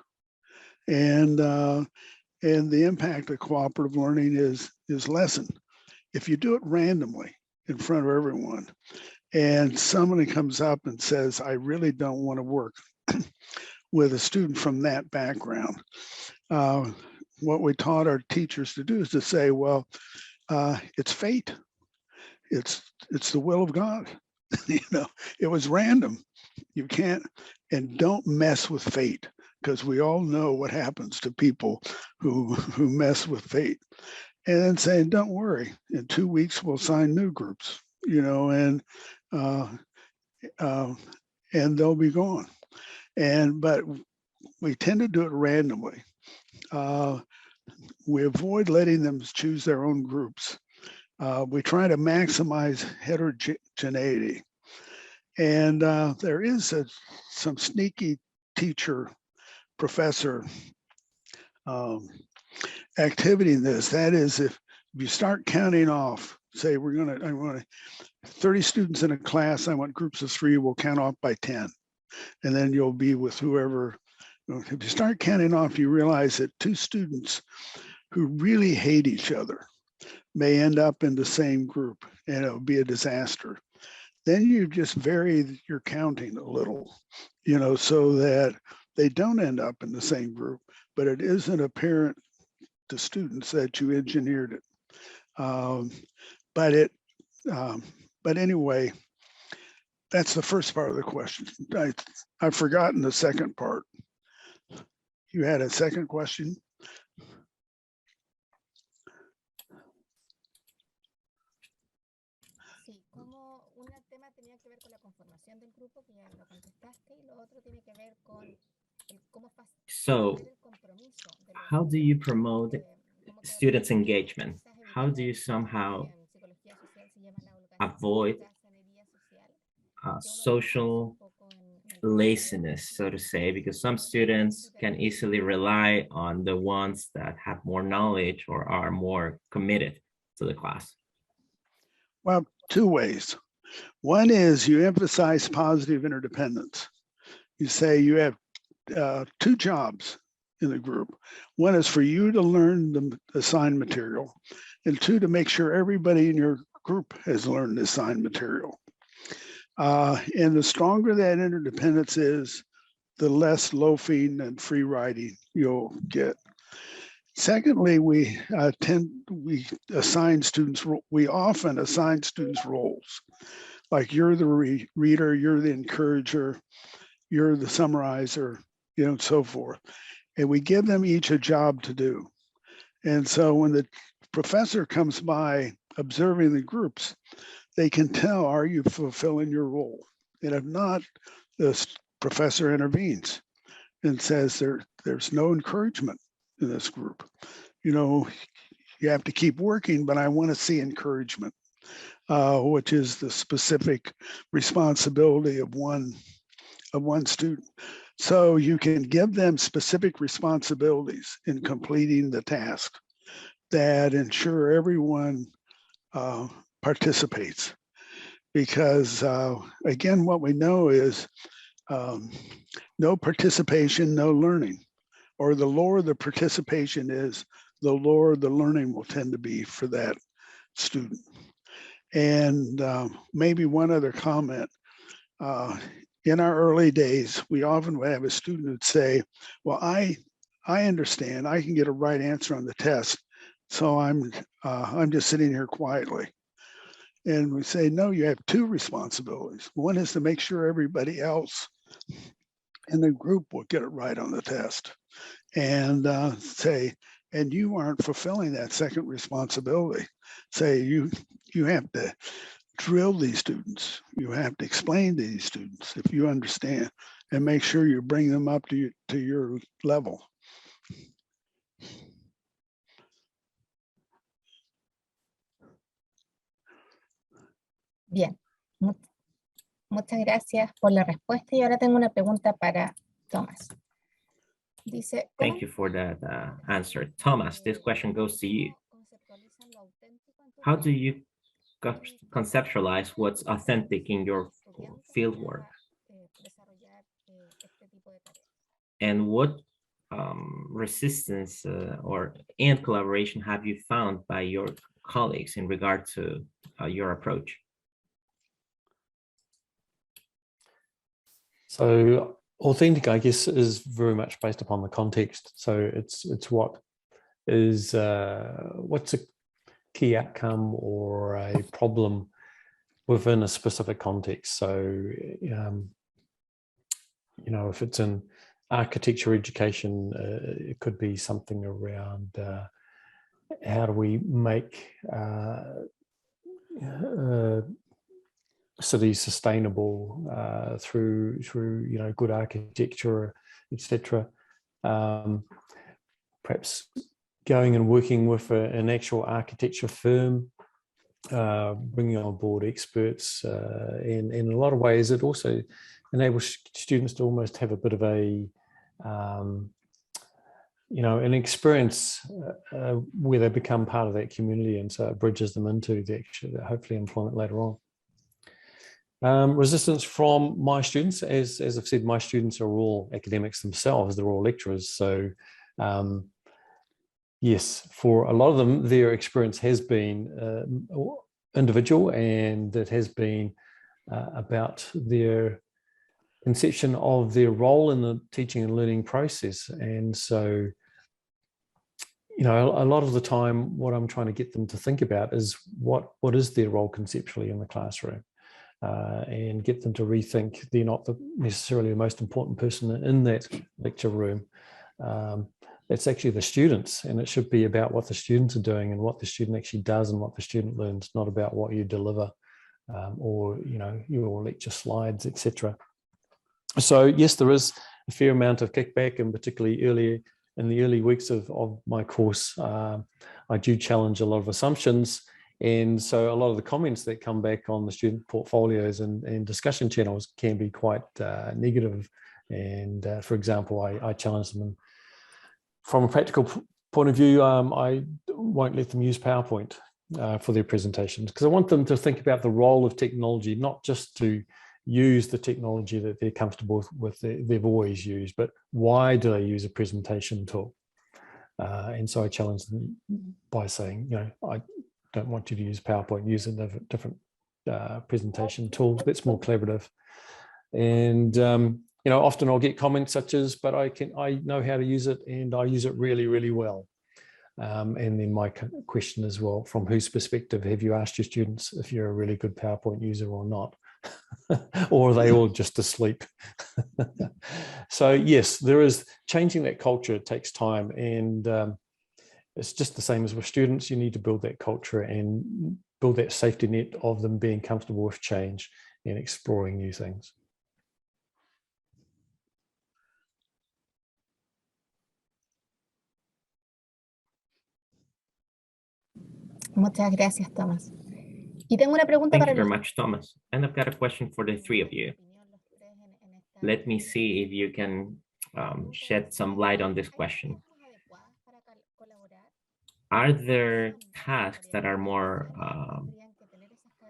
And the impact of cooperative learning is lessened. If you do it randomly in front of everyone, and somebody comes up and says, I really don't want to work with a student from that background, what we taught our teachers to do is to say, well, it's fate. It's the will of God. You know, it was random. You can't, and don't mess with fate, because we all know what happens to people who mess with fate. And then saying, don't worry, in 2 weeks we'll sign new groups, you know, and they'll be gone. But we tend to do it randomly. We avoid letting them choose their own groups. We try to maximize heterogeneity. And there is some sneaky teacher, professor activity in this. That is, if you start counting off, say I want 30 students in a class, I want groups of 3, we'll count off by 10. And then you'll be with whoever. If you start counting off, you realize that 2 students who really hate each other may end up in the same group, and it'll be a disaster. Then you just vary your counting a little, you know, so that they don't end up in the same group, but it isn't apparent to students that you engineered it. But anyway, that's the first part of the question. I've forgotten the second part. You had a second question? Sí, como un tema tenía que ver con la conformación del grupo, que ya lo contestaste, y lo otro tiene que ver con cómo So, how do you promote students' engagement? How do you somehow avoid social laziness, so to say, because some students can easily rely on the ones that have more knowledge or are more committed to the class? Well, 2 ways. One is you emphasize positive interdependence. You say you have 2 jobs in the group. One is for you to learn the assigned material, and 2, to make sure everybody in your group has learned the assigned material. And the stronger that interdependence is, the less loafing and free riding you'll get. Secondly, we often assign students roles, like you're the reader, you're the encourager, you're the summarizer, you know, and so forth. And we give them each a job to do. And so when the professor comes by observing the groups, they can tell, are you fulfilling your role? And if not, the professor intervenes and says there's no encouragement in this group. You know, you have to keep working, but I want to see encouragement, which is the specific responsibility of one student. So you can give them specific responsibilities in completing the task that ensure everyone participates. Because again, what we know is no participation, no learning. Or the lower the participation is, the lower the learning will tend to be for that student. And maybe one other comment. In our early days, we often would have a student who'd say, well, I understand, I can get a right answer on the test, so I'm just sitting here quietly. And we say, no, you have two responsibilities. One is to make sure everybody else in the group will get it right on the test. And say, and you aren't fulfilling that second responsibility. Say, you have to drill these students. You have to explain to these students if you understand, and make sure you bring them up to your level. Bien, muchas gracias por la respuesta y ahora tengo una pregunta para Thomas. Dice, Thank you for that answer. Thomas, this question goes to you. How do you conceptualize what's authentic in your fieldwork? And what resistance and collaboration have you found by your colleagues in regard to your approach? So authentic, I guess, is very much based upon the context. So it's what is what's a key outcome or a problem within a specific context. So you know, if it's in architecture education, it could be something around how do we make cities sustainable through you know, good architecture, etc. Perhaps going and working with an actual architecture firm, bringing on board experts, and in a lot of ways it also enables students to almost have a bit of a you know, an experience where they become part of that community, and so it bridges them into the actual, hopefully, employment later on. Resistance from my students, as I've said, my students are all academics themselves, they're all lecturers. So yes, for a lot of them, their experience has been individual, and it has been about their conception of their role in the teaching and learning process. And so, you know, a lot of the time, what I'm trying to get them to think about is what is their role conceptually in the classroom. And get them to rethink they're not necessarily the most important person in that lecture room. It's actually the students, and it should be about what the students are doing and what the student actually does and what the student learns, not about what you deliver or, you know, your lecture slides, etc. So yes, there is a fair amount of kickback, and particularly in the early weeks of my course, I do challenge a lot of assumptions. And so a lot of the comments that come back on the student portfolios and discussion channels can be quite negative. And for example, I challenge them from a practical point of view. I won't let them use PowerPoint for their presentations, because I want them to think about the role of technology, not just to use the technology that they're comfortable with, they've always used, but why do they use a presentation tool? And so I challenge them by saying, you know, I don't want you to use PowerPoint, use a different presentation tool that's more collaborative. And you know, often I'll get comments such as, but I know how to use it, and I use it really, really well. And then my question is, well, from whose perspective have you asked your students if you're a really good PowerPoint user or not? Or are they all just asleep? So yes, there is changing that culture. It takes time, and it's just the same as with students. You need to build that culture and build that safety net of them being comfortable with change and exploring new things. muchas gracias, Thomas. Y tengo una pregunta Thank para you very los much, Thomas. And I've got a question for the three of you. Let me see if you can shed some light on this question. Are there tasks that are more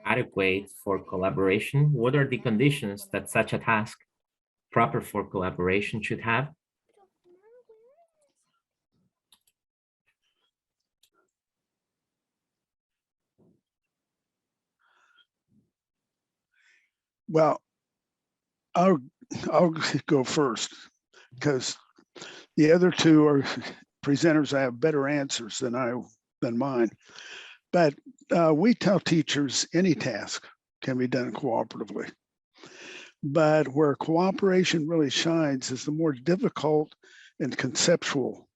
adequate for collaboration? What are the conditions that such a task proper for collaboration should have? Well, I'll go first because the other two are presenters that have better answers than mine. But we tell teachers any task can be done cooperatively. But where cooperation really shines is the more difficult and conceptual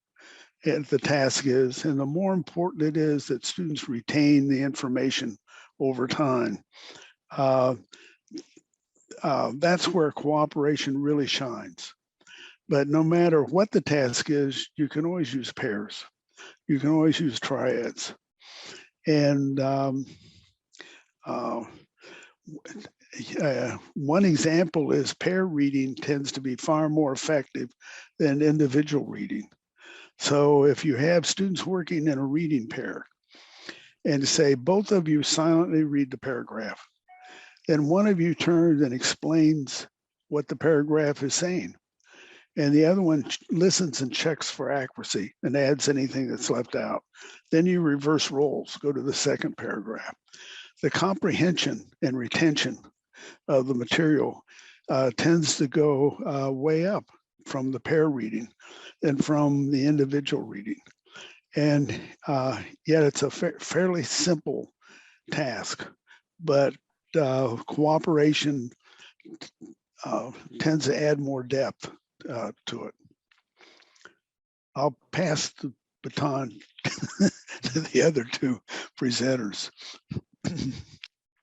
the task is, and the more important it is that students retain the information over time. That's where cooperation really shines. But no matter what the task is, you can always use pairs. You can always use triads. And one example is pair reading tends to be far more effective than individual reading. So if you have students working in a reading pair and say both of you silently read the paragraph, then one of you turns and explains what the paragraph is saying, and the other one listens and checks for accuracy and adds anything that's left out. Then you reverse roles, go to the second paragraph. The comprehension and retention of the material tends to go way up from the pair reading than from the individual reading. And yet it's a fairly simple task, but cooperation tends to add more depth to it. I'll pass the baton to the other two presenters.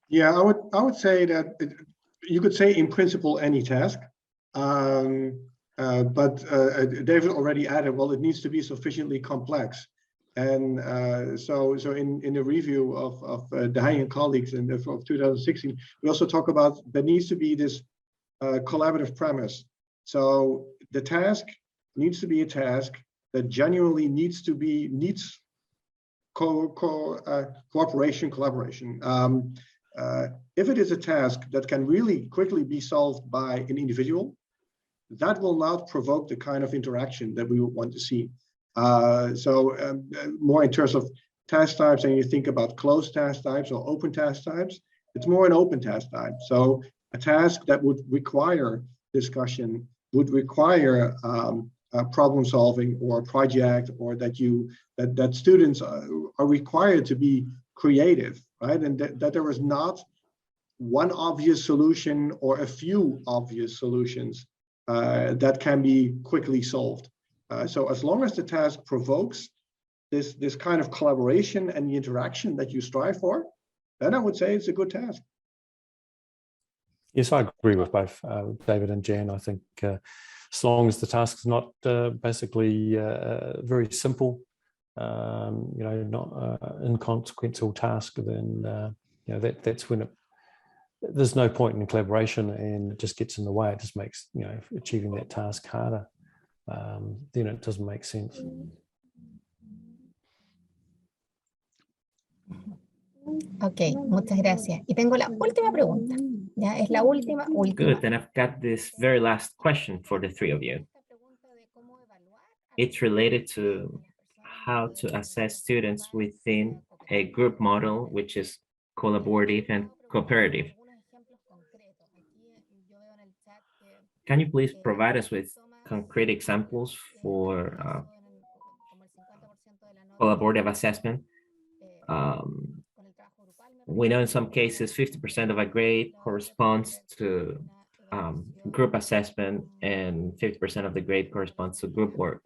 Yeah, I would say that you could say in principle any task, but David already added, well, it needs to be sufficiently complex. And so in the review of Dahi and colleagues of 2016, we also talk about there needs to be this collaborative premise. So the task needs to be a task that genuinely needs cooperation, collaboration. If it is a task that can really quickly be solved by an individual, that will not provoke the kind of interaction that we would want to see. More in terms of task types, and you think about closed task types or open task types, it's more an open task type. So a task that would require discussion, would require problem solving or a project, or that students are required to be creative, right? And that there is not one obvious solution or a few obvious solutions that can be quickly solved. So as long as the task provokes this kind of collaboration and the interaction that you strive for, then I would say it's a good task. Yes, I agree with both David and Jan. I think as long as the task is not basically very simple, not inconsequential task, then that's when there's no point in collaboration, and it just gets in the way. It just makes achieving that task harder. Then it doesn't make sense. Ok, muchas gracias. Y tengo la última pregunta. Ya es la última. Good, and I've got this very last question for the three of you. It's related to how to assess students within a group model, which is collaborative and cooperative. Can you please provide us with concrete examples for collaborative assessment? We know in some cases 50% of a grade corresponds to group assessment, and 50% of the grade corresponds to group work.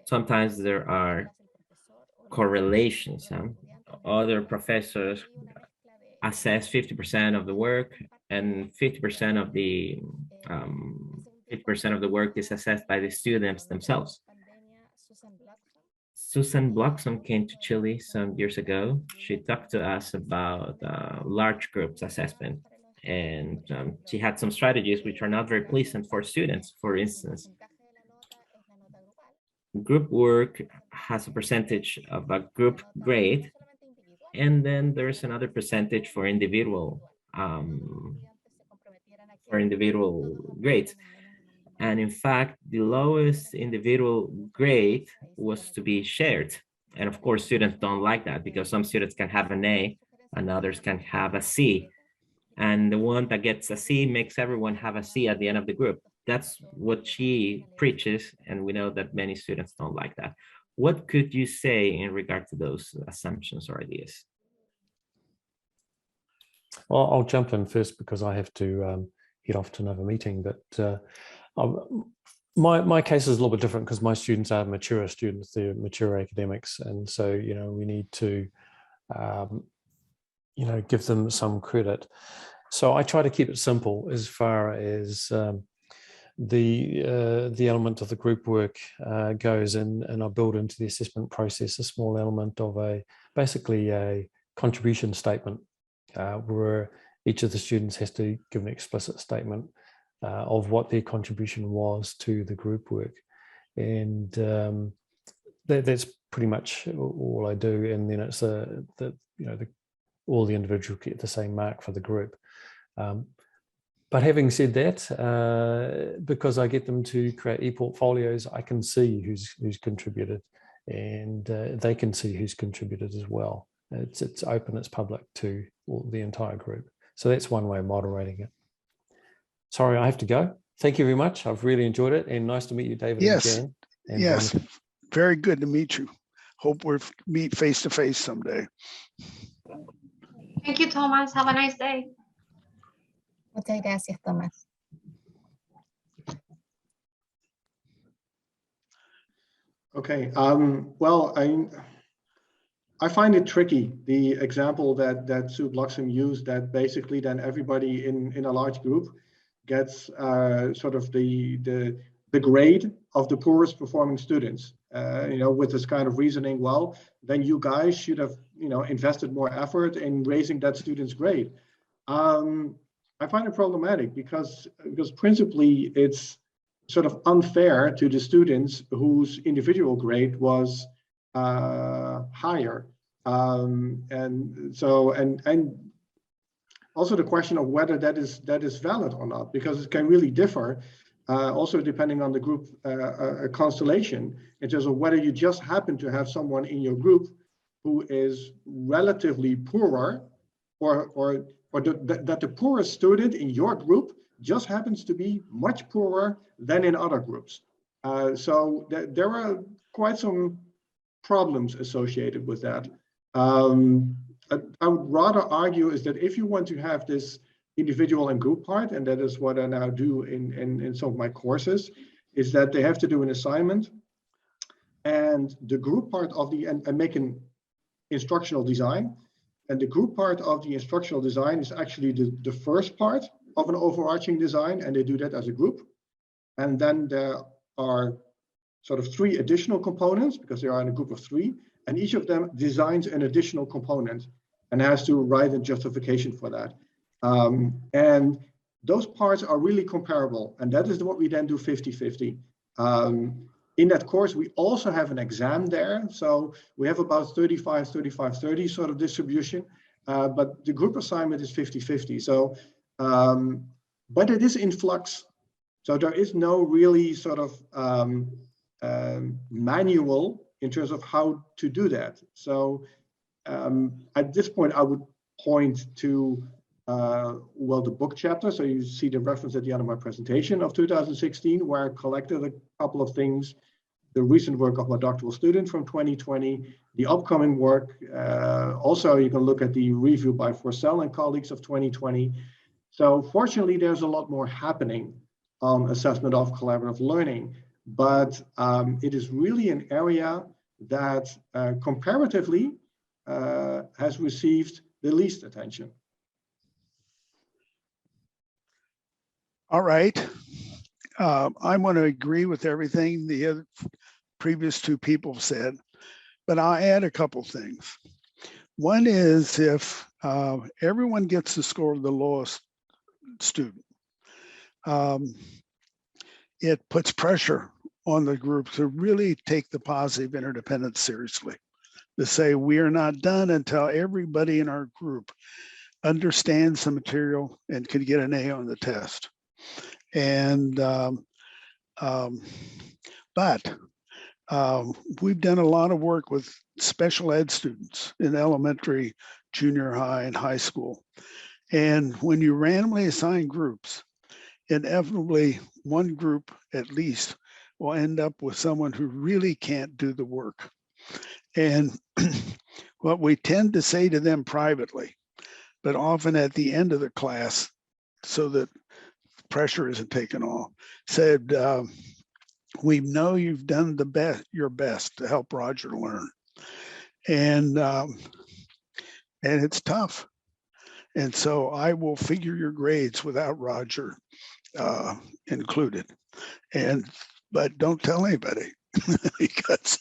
Sometimes there are correlations. Other professors assess 50% of the work, and 50% of the 50% of the work is assessed by the students themselves. Susan Bloxham came to Chile some years ago. She talked to us about large groups assessment, and she had some strategies which are not very pleasant for students. For instance, group work has a percentage of a group grade, and then there's another percentage for individual grades. And in fact, the lowest individual grade was to be shared. And of course, students don't like that because some students can have an A and others can have a C. And the one that gets a C makes everyone have a C at the end of the group. That's what she preaches. And we know that many students don't like that. What could you say in regard to those assumptions or ideas? Well, I'll jump in first because I have to head off to another meeting. But my case is a little bit different because my students are mature students, they're mature academics. And so, we need to, give them some credit. So I try to keep it simple as far as the element of the group work goes, and I build into the assessment process a small element of basically a contribution statement where each of the students has to give an explicit statement of what their contribution was to the group work. And that's pretty much all I do. And then it's all the individuals get the same mark for the group. But having said that, because I get them to create e-portfolios, I can see who's contributed, and they can see who's contributed as well. It's open, it's public to the entire group. So that's one way of moderating it. Sorry, I have to go. Thank you very much. I've really enjoyed it, and nice to meet you, David. Yes, and Jan. yes, very good to meet you. Hope we'll meet face to face someday. Thank you, Thomas. Have a nice day. Muchas gracias, Tomás. Okay. Well, I find it tricky, the example that Sue Bloxham used, that basically then everybody in a large group gets sort of the grade of the poorest performing students. With this kind of reasoning, well, then you guys should have invested more effort in raising that student's grade. I find it problematic because principally it's sort of unfair to the students whose individual grade was higher. And also the question of whether that is valid or not, because it can really differ, also depending on the group constellation, in terms of whether you just happen to have someone in your group who is relatively poorer, or that the poorest student in your group just happens to be much poorer than in other groups. So there are quite some problems associated with that. I would rather argue is that if you want to have this individual and group part, and that is what I now do in some of my courses, is that they have to do an assignment, and the group part of and make an instructional design. And the group part of the instructional design is actually the first part of an overarching design, and they do that as a group. And then there are sort of 3 additional components, because they are in a group of 3, and each of them designs an additional component and has to write a justification for that. And those parts are really comparable, and that is what we then do 50-50. In that course, we also have an exam there. So we have about 35-30 sort of distribution, but the group assignment is 50-50. So, but it is in flux. So there is no really sort of manual in terms of how to do that. So at this point, I would point to, well, the book chapter. So you see the reference at the end of my presentation of 2016, where I collected a couple of things, the recent work of my doctoral student from 2020, the upcoming work. Also, you can look at the review by Forcell and colleagues of 2020. So fortunately, there's a lot more happening on assessment of collaborative learning, but it is really an area that comparatively has received the least attention. All right. I'm going to agree with everything the previous 2 people said. but I'll add a couple things. One is if everyone gets the score of the lowest student, it puts pressure on the group to really take the positive interdependence seriously, to say we are not done until everybody in our group understands the material and can get an A on the test. And we've done a lot of work with special ed students in elementary, junior high, and high school. And when you randomly assign groups, inevitably one group at least will end up with someone who really can't do the work. And what we tend to say to them privately, but often at the end of the class, so that pressure isn't taken off, said, we know you've done your best to help Roger learn. And it's tough. And so I will figure your grades without Roger included. But don't tell anybody because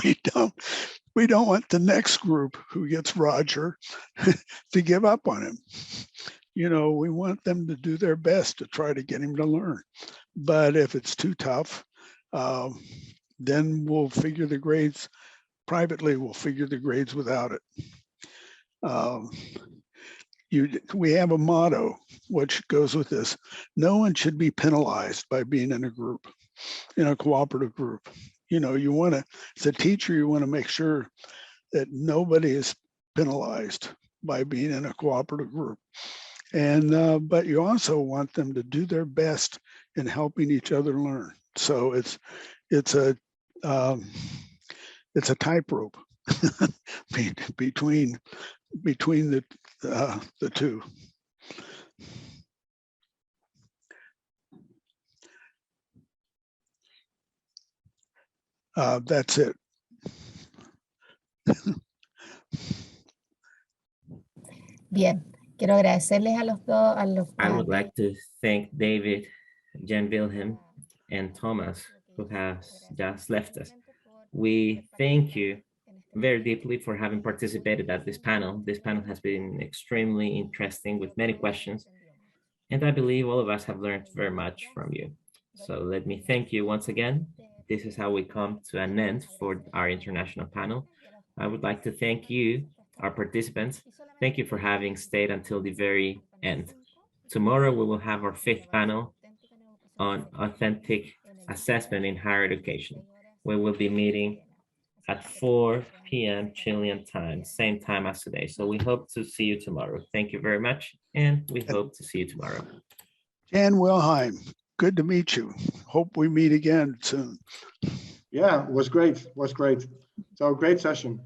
we don't want the next group who gets Roger to give up on him. You know, we want them to do their best to try to get him to learn. But if it's too tough, then we'll figure the grades privately. We'll figure the grades without it. We have a motto which goes with this: no one should be penalized by being in a group, in a cooperative group. You know, you want to, as a teacher, you want to make sure that nobody is penalized by being in a cooperative group. And but you also want them to do their best in helping each other learn. So it's a tightrope between the two. That's it. Bien, quiero agradecerles a los dos. I would like to thank David, Jen Wilhelm, and Thomas, who has just left us. We thank you very deeply for having participated at this panel. This panel has been extremely interesting with many questions, and I believe all of us have learned very much from you. So let me thank you once again. This is how we come to an end for our international panel. I would like to thank you, our participants. Thank you for having stayed until the very end. Tomorrow we will have our 5th panel on authentic assessment in higher education. We will be meeting at 4 p.m. Chilean time, same time as today. So we hope to see you tomorrow. Thank you very much, and we hope to see you tomorrow. Jan Wilhelm, good to meet you. Hope we meet again soon. Yeah, it was great. So great session.